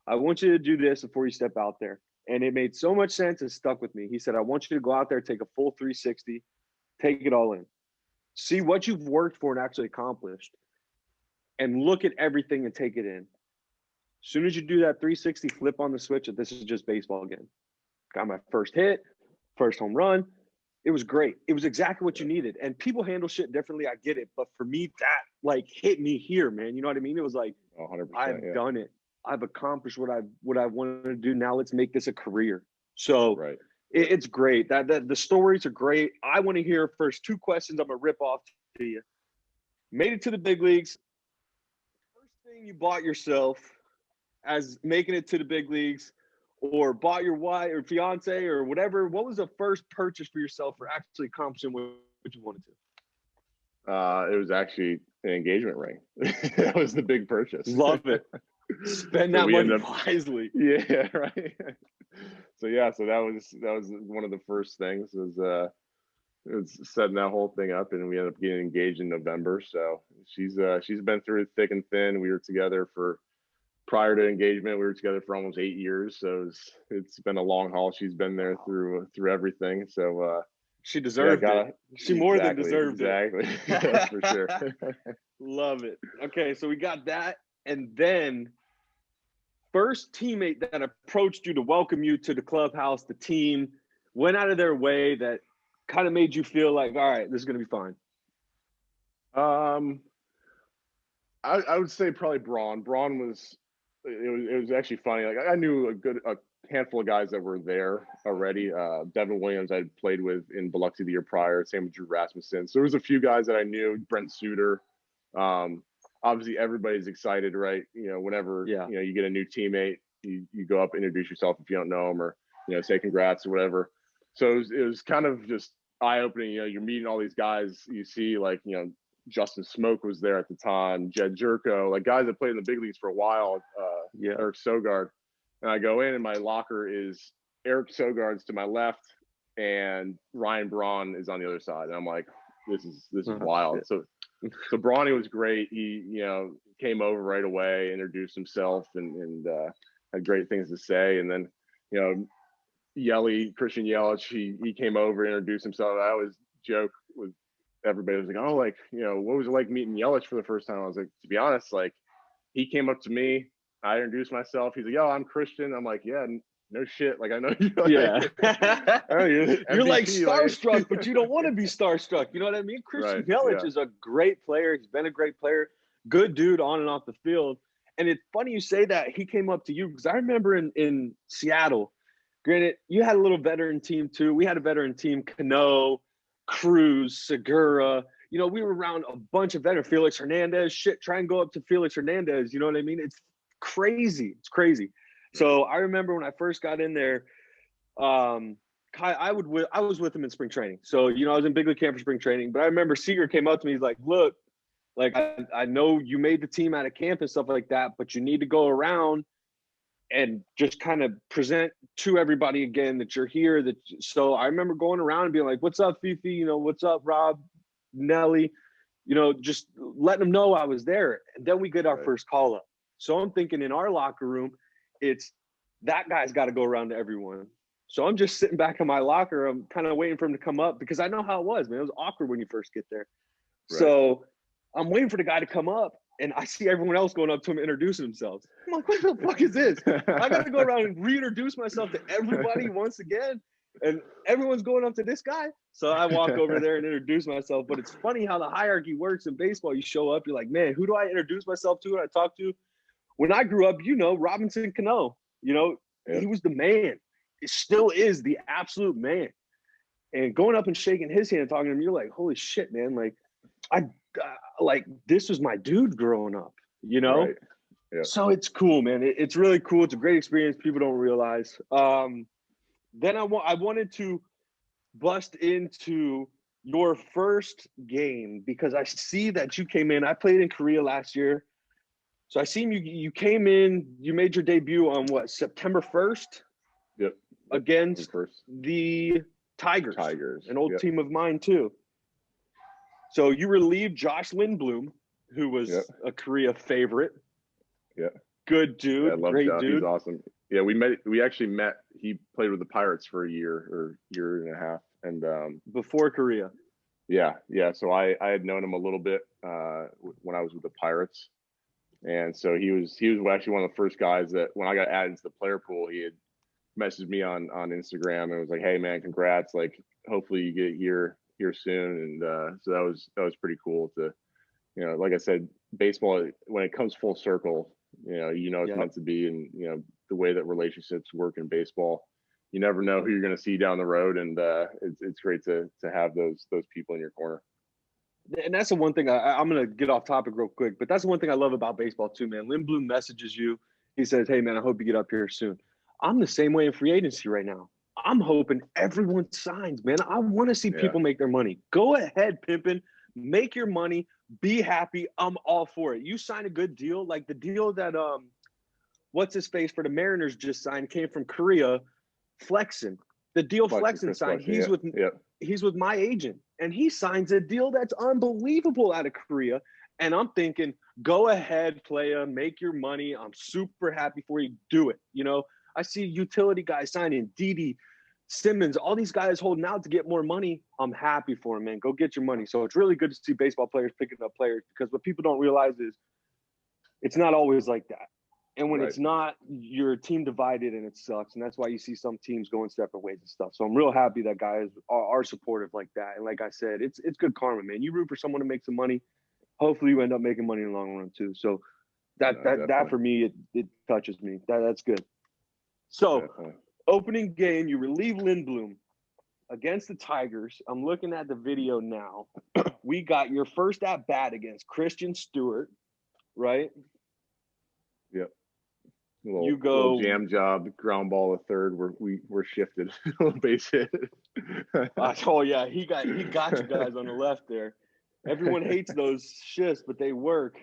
I want you to do this before you step out there. And it made so much sense and stuck with me. He said, I want you to go out there, take a full 360, take it all in. See what you've worked for and actually accomplished. And look at everything and take it in. As soon as you do that 360, flip on the switch and this is just baseball again. Got my first hit, first home run. It was great. It was exactly what you needed. And people handle shit differently. I get it. But for me, that like hit me here, man. You know what I mean? It was like, 100%, I've done it. I've accomplished what I wanted to do. Now let's make this a career. So it's great. That the stories are great. I want to hear first two questions. I'm gonna rip off to you. Made it to the big leagues. First thing you bought yourself as making it to the big leagues, or bought your wife or fiance or whatever. What was the first purchase for yourself for actually accomplishing what you wanted to? It was actually an engagement ring. That was the big purchase. Love it. Spend that money wisely. Yeah, right. So that was one of the first things was setting that whole thing up, and we ended up getting engaged in November. So she's been through it thick and thin. We were together prior to engagement, we were together for almost 8 years. So it's been a long haul. She's been there through everything. So she deserved it. She more than deserved it. Exactly. That's for sure. Love it. Okay, so we got that. And then first teammate that approached you to welcome you to the clubhouse, the team, went out of their way that kind of made you feel like, all right, this is going to be fine. I would say probably Braun. Braun was actually funny. Like I knew a handful of guys that were there already. Devin Williams I'd played with in Biloxi the year prior. Same with Drew Rasmussen. So there was a few guys that I knew. Brent Suter. Obviously everybody's excited, right? You know, whenever you know you get a new teammate, you go up, introduce yourself if you don't know them, or say congrats or whatever. So it was kind of just eye-opening. You know, you're meeting all these guys. You see, like, Justin Smoke was there at the time, Jed Jerko, like guys that played in the big leagues for a while. Eric Sogard, and I go in, and my locker is Eric Sogard's to my left, and Ryan Braun is on the other side, and I'm like, this is wild. So Brawny was great. He, came over right away, introduced himself, and had great things to say. And then, Christian Yelich, he came over, introduced himself. I always joke with everybody. I was like, oh, like, what was it like meeting Yelich for the first time? I was like, to be honest, like, he came up to me. I introduced myself. He's like, yo, I'm Christian. I'm like, yeah, no shit. Like, I know you. You're like starstruck, but you don't want to be starstruck. You know what I mean? Christian Yelich is a great player. He's been a great player. Good dude on and off the field. And it's funny you say that. He came up to you because I remember in Seattle, granted, you had a little veteran team too. We had a veteran team, Cano, Cruz, Segura. We were around a bunch of veterans. Felix Hernandez. Shit, try and go up to Felix Hernandez. You know what I mean? It's crazy. It's crazy. So I remember when I first got in there, I was with him in spring training. So, I was in big league camp for spring training. But I remember Seager came up to me. He's like, look, like, I know you made the team out of camp and stuff like that, but you need to go around and just kind of present to everybody again that you're here. So I remember going around and being like, what's up, Fifi? What's up, Rob, Nelly? Just letting them know I was there. And then we get our first call up. So I'm thinking in our locker room, it's that guy's got to go around to everyone. So I'm just sitting back in my locker. I'm kind of waiting for him to come up because I know how it was, man. It was awkward when you first get there. Right. So I'm waiting for the guy to come up, and I see everyone else going up to him introducing themselves. I'm like, what the fuck is this? I got to go around and reintroduce myself to everybody once again. And everyone's going up to this guy. So I walk over there and introduce myself. But it's funny how the hierarchy works in baseball. You show up, you're like, man, who do I introduce myself to and I talk to? When I grew up, Robinson Cano, he was the man. It still is the absolute man. And going up and shaking his hand and talking to him, you're like, holy shit, man. This was my dude growing up, Right. Yeah. So it's cool, man. It's really cool. It's a great experience. People don't realize. Then I wanted to bust into your first game because I see that you came in. I played in Korea last year. So I seen you came in, you made your debut on September 1st? Yep. Against the Tigers, an old team of mine too. So you relieved Josh Lindblom, who was a Korea favorite. Yeah. Good dude. I love Great Josh. dude. He's awesome. Yeah, we actually met. He played with the Pirates for a year and a half. And before Korea. Yeah. So I had known him a little bit when I was with the Pirates. And so he was actually one of the first guys that when I got added into the player pool, he had messaged me on Instagram and was like, hey man, congrats. Like hopefully you get here soon. And so that was pretty cool to, like I said, baseball, when it comes full circle, it's meant to be. And, the way that relationships work in baseball, you never know who you're going to see down the road. And it's great to have those people in your corner. And that's the one thing I'm going to get off topic real quick, but that's the one thing I love about baseball too, man. Lindblom messages you. He says, hey man, I hope you get up here soon. I'm the same way in free agency right now. I'm hoping everyone signs, man. I want to see people make their money. Go ahead, pimpin'. Make your money. Be happy. I'm all for it. You sign a good deal, like the deal that what's his face for the Mariners just signed came from Korea, Flexen. The deal Flexen signed. He's with my agent, and he signs a deal that's unbelievable out of Korea. And I'm thinking, go ahead, playa, make your money. I'm super happy for you. Do it. I see utility guys signing, Didi, Simmons, all these guys holding out to get more money. I'm happy for them, man. Go get your money. So it's really good to see baseball players picking up players because what people don't realize is it's not always like that. And when it's not, you're a team divided and it sucks. And that's why you see some teams going separate ways and stuff. So I'm real happy that guys are supportive like that. And like I said, it's good karma, man. You root for someone to make some money. Hopefully you end up making money in the long run too. So that for me, it touches me. That's good. So opening game, you relieve Lindblom against the Tigers. I'm looking at the video now. We got your first at bat against Christian Stewart, right? Yep. Little jam job, ground ball to third. We're shifted, base hit. Oh yeah, he got you guys on the left there. Everyone hates those shifts, but they work.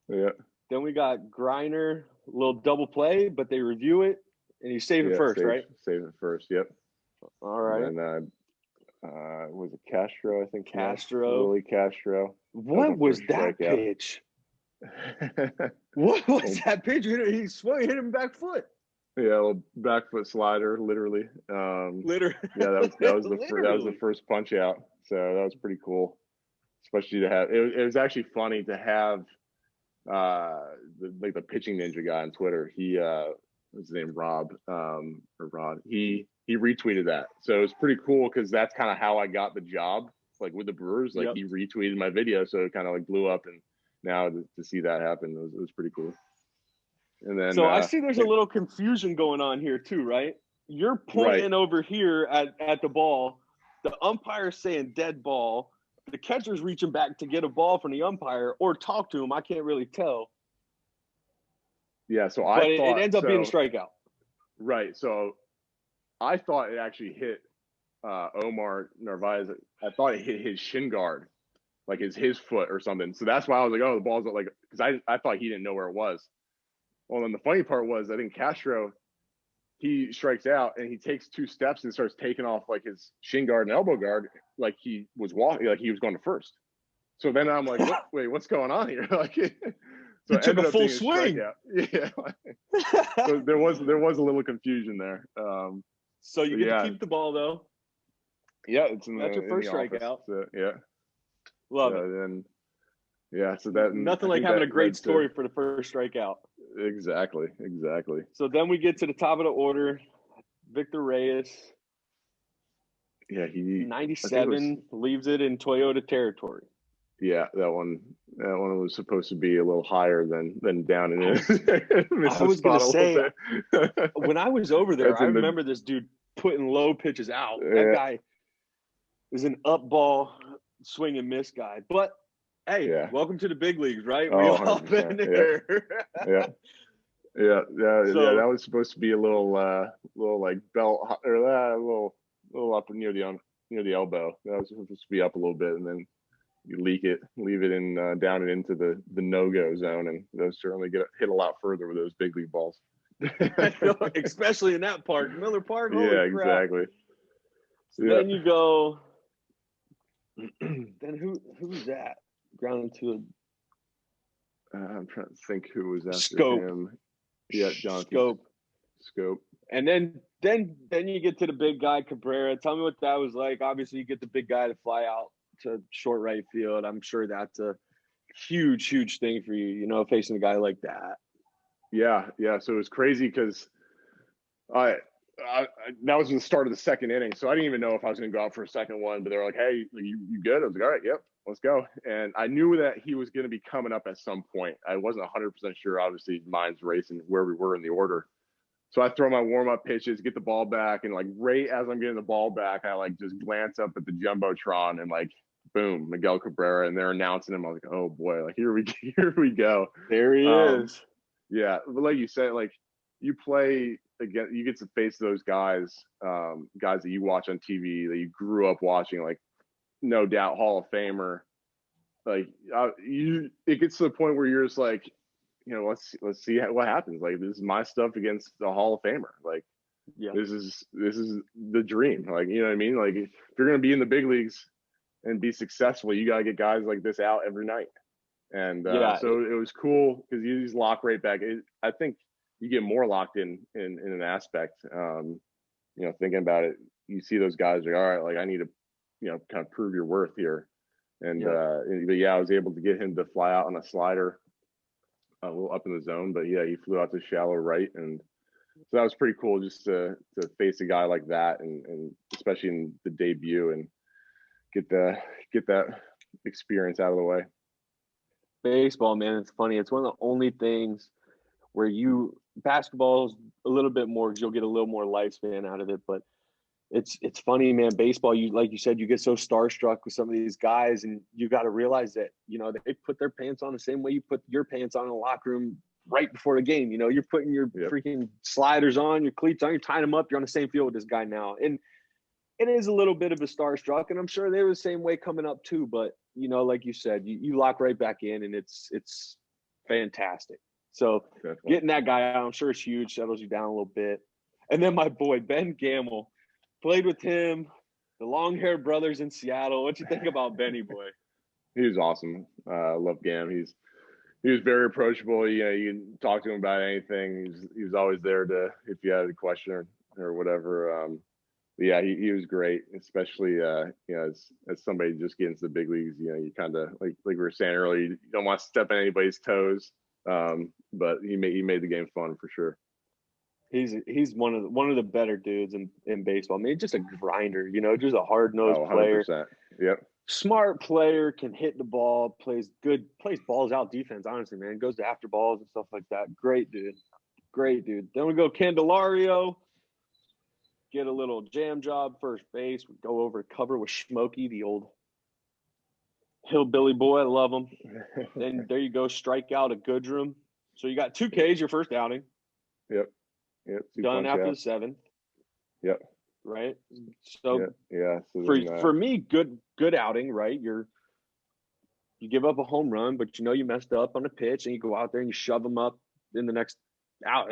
Yeah. Then we got Griner, a little double play, but they review it, and you save it first, right? Save it first. Yep. All right. And then was it Castro? I think Willie Castro. What was that pitch? What was that pitch? He swung, hit him back foot. Yeah, a little back foot slider, literally. Literally. Yeah, that was the first punch out. So that was pretty cool, especially to have. It was actually funny to have the pitching ninja guy on Twitter. He what's his name, Rob or Rod. He retweeted that, so it was pretty cool because that's kind of how I got the job, like with the Brewers. Like he retweeted my video, so it kind of like blew up, and now to see that happen, it was pretty cool. And then, so I see there's a little confusion going on here too, right? You're pointing over here at the ball. The umpire's saying dead ball. The catcher's reaching back to get a ball from the umpire or talk to him. I can't really tell. Yeah, so it ends up being a strikeout. Right. So I thought it actually hit Omar Narvaez. I thought it hit his shin guard, like his foot or something. So that's why I was like, oh, the ball's like, because I thought he didn't know where it was. Well, then the funny part was, I think Castro, he strikes out and he takes 2 steps and starts taking off like his shin guard and elbow guard, like he was walking, like he was going to first. So then I'm like, wait, what's going on here? Like, so it took a full swing. Yeah. So there was a little confusion there. So you get to keep the ball though. Yeah, that's your first strikeout. So, yeah, love it. Then, yeah, so that nothing like having a great story for the first strikeout. Exactly. So then we get to the top of the order. Victor Reyes. Yeah, I think it was, 97 leaves it in Toyota territory. yeah, that one was supposed to be a little higher than down in it. Missed I the was gonna spot a little say bit. when I was over there, That's I in the remember this dude putting low pitches out. That yeah, guy is an up ball swing and miss guy. But hey, yeah. welcome to the big leagues, right? We Oh, all been 100%. Yeah, there. yeah. Yeah. So That was supposed to be a little like belt or a little up near the elbow. That was supposed to be up a little bit, and then you leave it in down and into the no-go zone, and those certainly get hit a lot further with those big league balls. especially in that park, Miller Park. Holy Yeah, crap! exactly. So Yeah. then you go. Then who's that? Grounded to I'm trying to think who was a after scope. him. Yeah, John Scope. And then you get to the big guy, Cabrera. Tell me what that was like. Obviously, you get the big guy to fly out to short right field. I'm sure that's a huge, huge thing for you, facing a guy like that. Yeah. So it was crazy because I that was the start of the second inning, so I didn't even know if I was going to go out for a second one. But they're like, "Hey, you good?" I was like, "All right, yep, let's go." And I knew that he was going to be coming up at some point. I wasn't 100% sure. Obviously, mind's racing where we were in the order. So I throw my warm up pitches, get the ball back, and like right as I'm getting the ball back, I like just glance up at the jumbotron and like, boom, Miguel Cabrera, and they're announcing him. I was like, oh boy, like here we go. There he is. Yeah, but like you said, like you play again, you get to face those guys, guys that you watch on TV that you grew up watching, like no doubt Hall of Famer. Like it gets to the point where you're just like, let's see what happens. Like this is my stuff against the Hall of Famer. Like Yeah. this is the dream. Like you know what I mean. Like if you're gonna be in the big leagues and be successful, you gotta get guys like this out every night. And so it was cool because you just lock right back. I think you get more locked in an aspect. Thinking about it, you see those guys like, all right, like I need to, kind of prove your worth here. And but yeah, I was able to get him to fly out on a slider a little up in the zone, but yeah, he flew out to shallow right, and so that was pretty cool just to face a guy like that, and especially in the debut, and get that experience out of the way. Baseball, man, it's funny. It's one of the only things where basketball's a little bit more because you'll get a little more lifespan out of it, but it's funny, man. Baseball, like you said, you get so starstruck with some of these guys, and you got to realize that they put their pants on the same way you put your pants on in the locker room right before the game. You're putting your freaking sliders on, your cleats on, you're tying them up. You're on the same field with this guy now, and it is a little bit of a starstruck, and I'm sure they were the same way coming up too. But like you said, you lock right back in, and it's fantastic. So Definitely. Getting that guy out, I'm sure it's huge, settles you down a little bit. And then my boy Ben Gamel. Played with him, the long-haired brothers in Seattle. What you think about Benny boy? He was awesome. I love Gam. He was very approachable. You can talk to him about anything. He was always there if you had a question or whatever. But yeah, he was great, especially as somebody just getting to the big leagues. You kind of like we were saying earlier, you don't want to step on anybody's toes. But he made the game fun for sure. He's one of the better dudes in baseball. I mean, just a grinder, just a hard-nosed player. 100%. Yep. Smart player, can hit the ball, plays balls out defense, honestly, man. Goes to after balls and stuff like that. Great dude. Then we go Candelario, get a little jam job first base. We go over cover with Smokey, the old hillbilly boy. I love him. Then there you go, strike out at Goodrum. So you got 2 Ks your first outing. Yep. Done after the 7th. Yep. Right. So yeah. So for me, good outing. Right. You give up a home run, but you messed up on a pitch, and you go out there and you shove them up in the next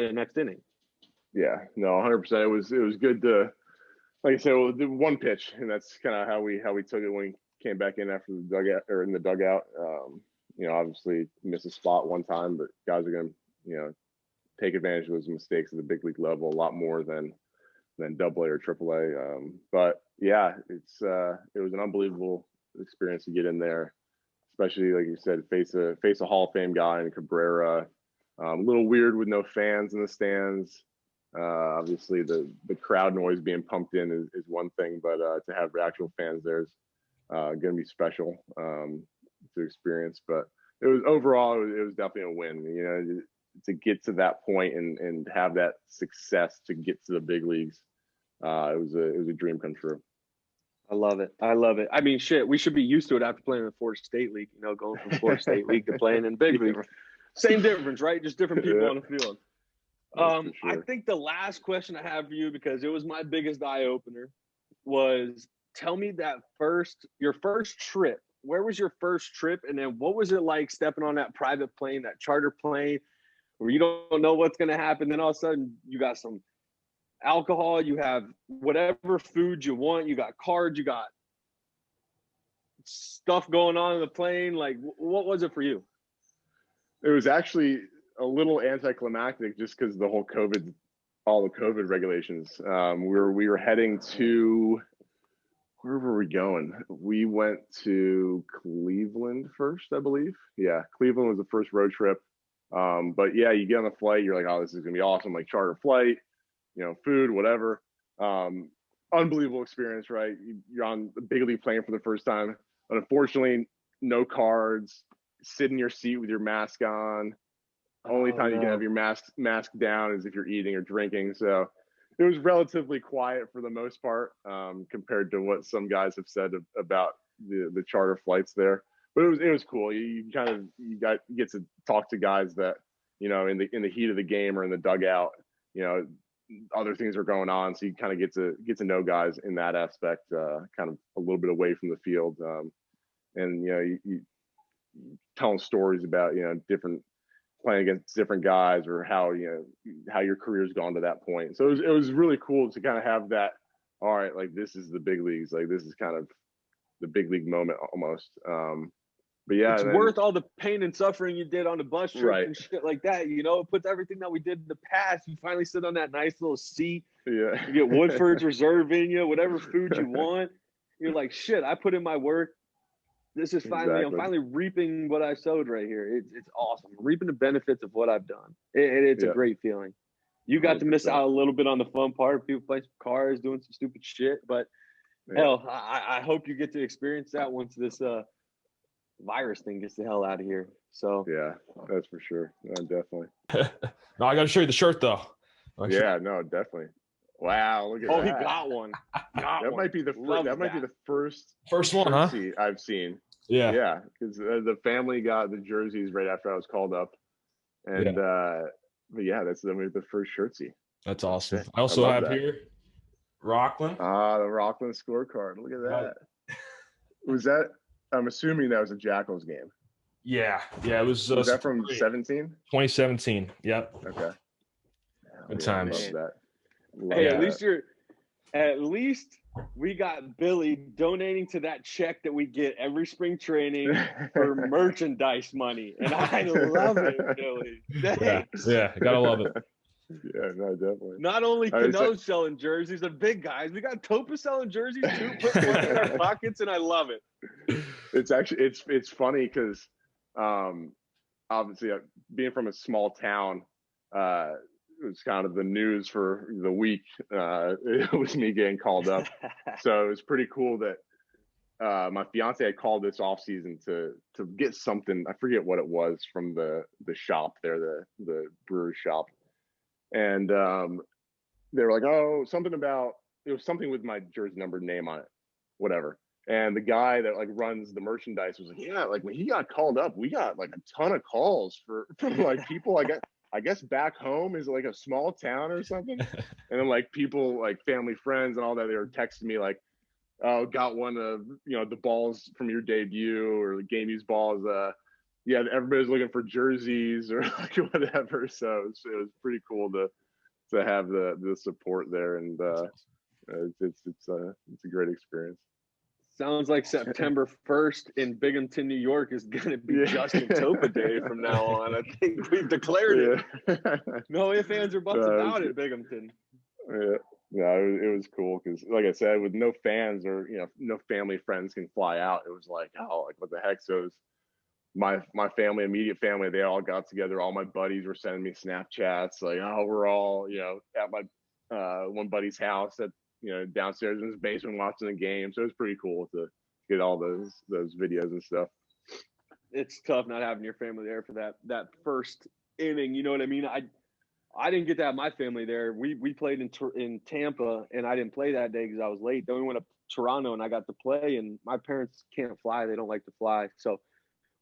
inning. Yeah. No, 100%. It was good to, like I said, the one pitch, and that's kind of how we took it when we came back in after the dugout or in the dugout. Obviously missed a spot one time, but guys are gonna take advantage of those mistakes at the big league level a lot more than Double A or Triple A. But yeah, it was an unbelievable experience to get in there, especially like you said, face a Hall of Fame guy in Cabrera. A little weird with no fans in the stands. Obviously, the crowd noise being pumped in is one thing, but to have actual fans there is going to be special to experience. But it was overall, it was definitely a win. You know, to get to that point and have that success to get to the big leagues, it was a dream come true. I love it. I love it. I mean, shit, we should be used to it after playing in the Florida State League, you know, going from Florida State League to playing in big league. Same difference, right? Just different people on the field. Sure. I think the last question I have for you, because it was my biggest eye opener, was tell me your first trip. Where was your first trip? And then what was it like stepping on that private plane, that charter plane, where you don't know what's going to happen? Then all of a sudden you got some alcohol, you have whatever food you want, you got cards, you got stuff going on in the plane. Like, what was it for you? It was actually a little anticlimactic just because all the COVID regulations. We were heading to, where were we going? We went to Cleveland first, I believe. Yeah, Cleveland was the first road trip. But yeah, you get on the flight, you're like, oh, this is gonna be awesome, like charter flight, you know, food, whatever. Unbelievable experience, right? You're on the big league plane for the first time. But unfortunately, no cards, sit in your seat with your mask on. Only time you can have your mask down is if you're eating or drinking. So it was relatively quiet for the most part, compared to what some guys have said about the charter flights there. But it was cool. You get to talk to guys that, you know, in the heat of the game or in the dugout, you know, other things are going on. So you kind of get to know guys in that aspect, kind of a little bit away from the field. And, you know, you telling stories about, you know, playing against different guys or how your career's gone to that point. So it was really cool to kind of have that. All right, like this is the big leagues. Like this is kind of the big league moment almost. But yeah, it's worth all the pain and suffering you did on the bus trip right. and shit like that. You know, it puts everything that we did in the past. You finally sit on that nice little seat. Yeah. You get Woodford's Reserve in you, whatever food you want. You're like, shit, I put in my work. This is finally, I'm finally reaping what I sowed right here. It's awesome. Reaping the benefits of what I've done. It's a great feeling. You got 100%. To miss out a little bit on the fun part. People playing some cars, doing some stupid shit. But hell, I hope you get to experience that once this virus thing gets the hell out of here. So yeah, that's for sure. Definitely. No, I got to show you the shirt though. Yeah, no, definitely. Wow, look at that. Oh, he got one. Might be the first. That might be the first one, huh? I've seen. Yeah, yeah, because the family got the jerseys right after I was called up, and but yeah, that's the first shirtsy. That's awesome. I also have here Rockland. The Rockland scorecard. Look at that. Was that? I'm assuming that was a Jackals game. Yeah, it was. Was that from 17? 2017. Yep. Okay. Good times. Love that. Hey, at least we got Billy donating to that check that we get every spring training for merchandise money, and I love it, Billy. Yeah, gotta love it. Yeah, no, definitely. Not only Cano selling jerseys, the big guys, we got Topa selling jerseys too, putting money in our pockets, and I love it. It's actually it's funny because obviously being from a small town, it was kind of the news for the week. It was me getting called up. So it was pretty cool that my fiance had called this off season to get something. I forget what it was from the shop there, the brewer's shop. And they were like, oh, it was something with my jersey number name on it, whatever. And the guy that like runs the merchandise was like, yeah, like when he got called up, we got like a ton of calls from like people I guess back home is like a small town or something. And then like people like family, friends and all that, they were texting me like, oh, got one of, you know, the balls from your debut or the game used balls. Yeah, everybody's looking for jerseys or like whatever. So it was pretty cool to have the support there. And it's a great experience. Sounds like September 1st in Binghamton, New York is going to be Justin Topa Day from now on. I think we've declared it. No ifs, ands, or buts about it, Binghamton. Yeah, it was cool because, like I said, with no fans or, you know, no family friends can fly out. It was like, oh, like what the heck? So my family, immediate family, they all got together. All my buddies were sending me Snapchats like, oh, we're all, at my one buddy's house at, downstairs in his basement watching the game. So it was pretty cool to get all those videos and stuff. It's tough not having your family there for that first inning. You know what I mean? I didn't get to have my family there. We played in Tampa, and I didn't play that day because I was late. Then we went up to Toronto, and I got to play. And my parents can't fly; they don't like to fly, so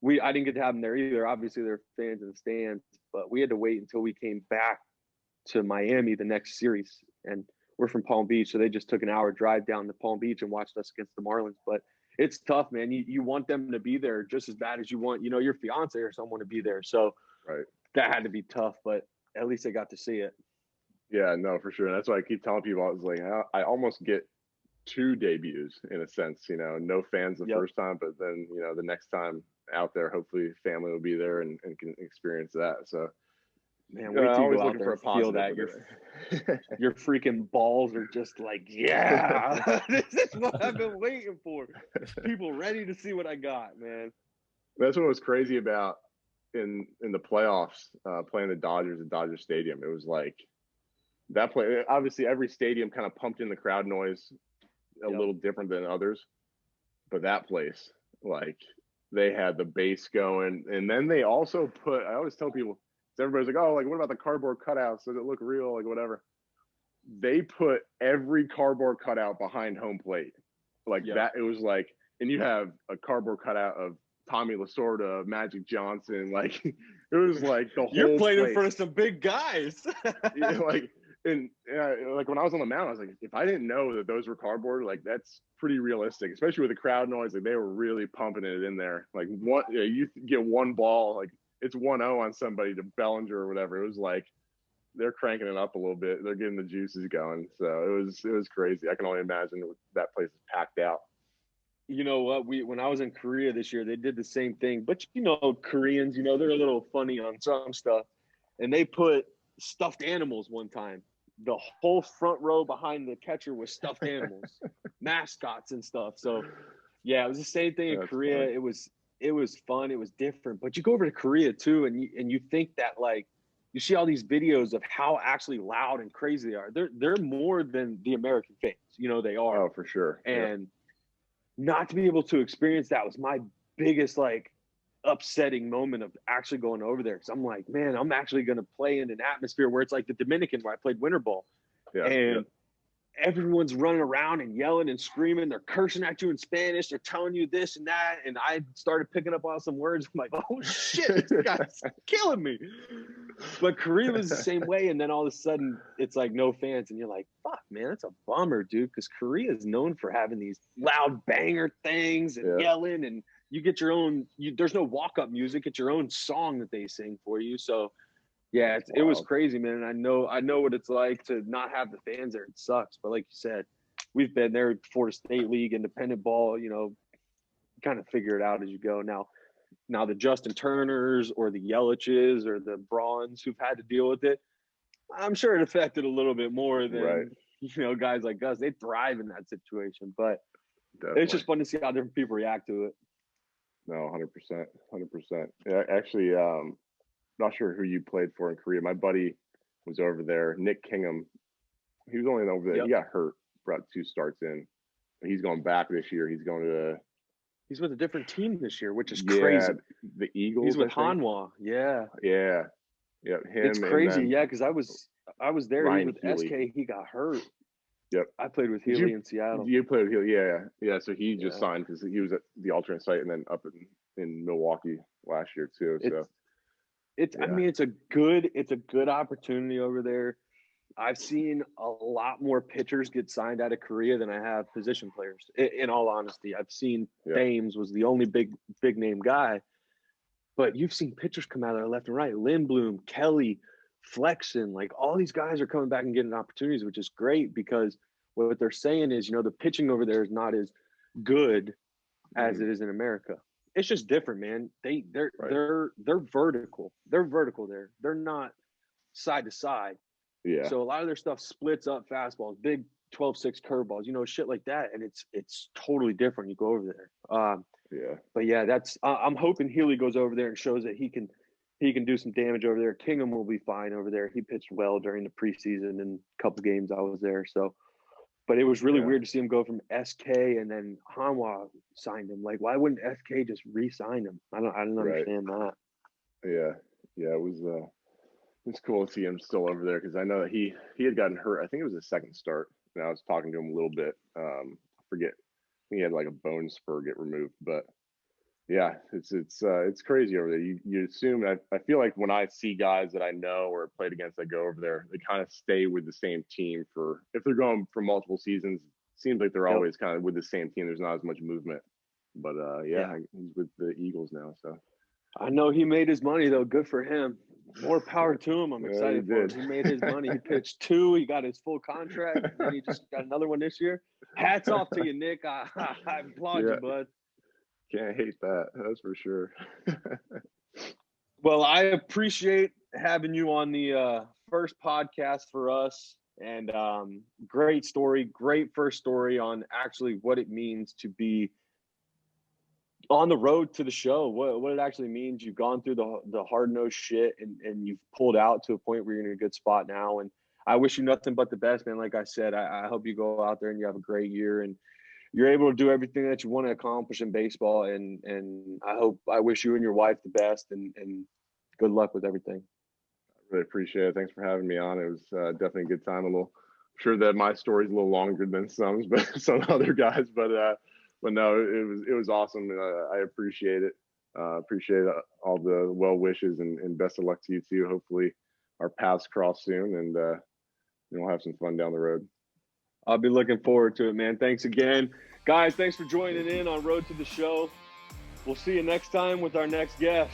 I didn't get to have them there either. Obviously, they're fans in the stands, but we had to wait until we came back to Miami the next series. And we're from Palm Beach, so they just took an hour drive down to Palm Beach and watched us against the Marlins. But it's tough, man. You want them to be there just as bad as you want, your fiance or someone to be there. So right. That had to be tough, but at least they got to see it. Yeah, no, for sure. And that's why I keep telling people, I was like, I almost get 2 debuts in a sense, no fans the first time, but then, the next time out there, hopefully family will be there and can experience that. So, man, wait till you go out there and feel that your freaking balls are just like, yeah, this is what I've been waiting for. People ready to see what I got, man. That's what was crazy about in the playoffs, playing the Dodgers at Dodger Stadium. It was like that play. Obviously, every stadium kind of pumped in the crowd noise a little different than others, but that place, like, they had the bass going, and then they also put. I always tell people, everybody's like, oh, like, what about the cardboard cutouts? Does it look real? Like, whatever. They put every cardboard cutout behind home plate, like that. It was like, and you have a cardboard cutout of Tommy Lasorda, Magic Johnson. Like, it was like the whole. You're playing place. in front of some big guys. Like, and like when I was on the mound, I was like, if I didn't know that those were cardboard, like, that's pretty realistic, especially with the crowd noise. Like, they were really pumping it in there. Like, you get one ball, like, it's 1-0 on somebody to Bellinger or whatever. It was like they're cranking it up a little bit. They're getting the juices going. So it was crazy. I can only imagine that place is packed out. You know what? When I was in Korea this year, they did the same thing. But Koreans, they're a little funny on some stuff, and they put stuffed animals one time. The whole front row behind the catcher was stuffed animals, mascots and stuff. So, yeah, it was the same thing in Korea. Funny. It was fun. It was different. But you go over to Korea too, and you think that, like, you see all these videos of how actually loud and crazy they are. They're more than the American fans. They are. Oh, for sure. And not to be able to experience that was my biggest, like, upsetting moment of actually going over there. Because I'm like, man, I'm actually going to play in an atmosphere where it's like the Dominican, where I played winter ball. Everyone's running around and yelling and screaming. They're cursing at you in Spanish. They're telling you this and that. And I started picking up on some words. I'm like, oh, shit, this guy's killing me. But Korea was the same way. And then all of a sudden, it's like no fans. And you're like, fuck, man, that's a bummer, dude. Because Korea is known for having these loud banger things and yelling. And you get your own – there's no walk-up music. It's your own song that they sing for you. So – yeah, it was crazy, man. And I know what it's like to not have the fans there. It sucks. But like you said, we've been there before the state league, independent ball, kind of figure it out as you go. Now the Justin Turners or the Yeliches or the Brawns who've had to deal with it, I'm sure it affected a little bit more than, guys like us. They thrive in that situation. But It's just fun to see how different people react to it. No, 100%. 100%. Yeah, actually, not sure who you played for in Korea. My buddy was over there, Nick Kingham. He was only over there. Yep. He got hurt, brought 2 starts in. But he's going back this year. He's going to he's with a different team this year, which is crazy. The Eagles. He's with Hanwha. Yeah. Yeah. Yeah. It's crazy. Yeah, because I was there. He was with SK. He got hurt. Yep. I played with Healy in Seattle. You played with Healy. Yeah. So he just signed because he was at the alternate site and then up in Milwaukee last year too. So I mean, it's a good opportunity over there. I've seen a lot more pitchers get signed out of Korea than I have position players. In all honesty, I've seen Thames was the only big name guy, but you've seen pitchers come out of there left and right. Lindblom, Kelly, Flexen, like all these guys are coming back and getting opportunities, which is great because what they're saying is, the pitching over there is not as good as it is in America. It's just different, man. They're vertical. They're vertical there. They're not side to side. Yeah. So a lot of their stuff splits up fastballs, big 12-6 curveballs, shit like that. And it's totally different. You go over there. Yeah. But yeah, I'm hoping Healy goes over there and shows that he can do some damage over there. Kingham will be fine over there. He pitched well during the preseason and a couple games I was there. So, but it was really weird to see him go from SK and then Hanwha signed him. Like, why wouldn't SK just re-sign him? I don't understand that. Yeah, it was it's cool to see him still over there because I know that he had gotten hurt. I think it was his second start. And I was talking to him a little bit. I forget. I think he had like a bone spur get removed, but yeah, it's crazy over there. You assume. I feel like when I see guys that I know or played against that go over there, they kind of stay with the same team for if they're going for multiple seasons. Seems like they're always kind of with the same team. There's not as much movement, but he's with the Eagles now. So I know he made his money though. Good for him. More power to him. I'm excited for him. He made his money. He pitched 2. He got his full contract. And he just got another one this year. Hats off to you, Nick. I applaud you, bud. Can't hate that. That's for sure. Well, I appreciate having you on the first podcast for us. And great story. Great first story on actually what it means to be on the road to the show, what it actually means. You've gone through the hard-nosed shit and you've pulled out to a point where you're in a good spot now. And I wish you nothing but the best, man. Like I said, I hope you go out there and you have a great year and you're able to do everything that you want to accomplish in baseball. And I wish you and your wife the best and good luck with everything. I really appreciate it. Thanks for having me on. It was definitely a good time. I'm sure that my story's a little longer than some other guys, but no, it was awesome. I appreciate it. Appreciate all the well wishes and best of luck to you too. Hopefully our paths cross soon and we'll have some fun down the road. I'll be looking forward to it, man. Thanks again. Guys, thanks for joining in on Road to the Show. We'll see you next time with our next guest.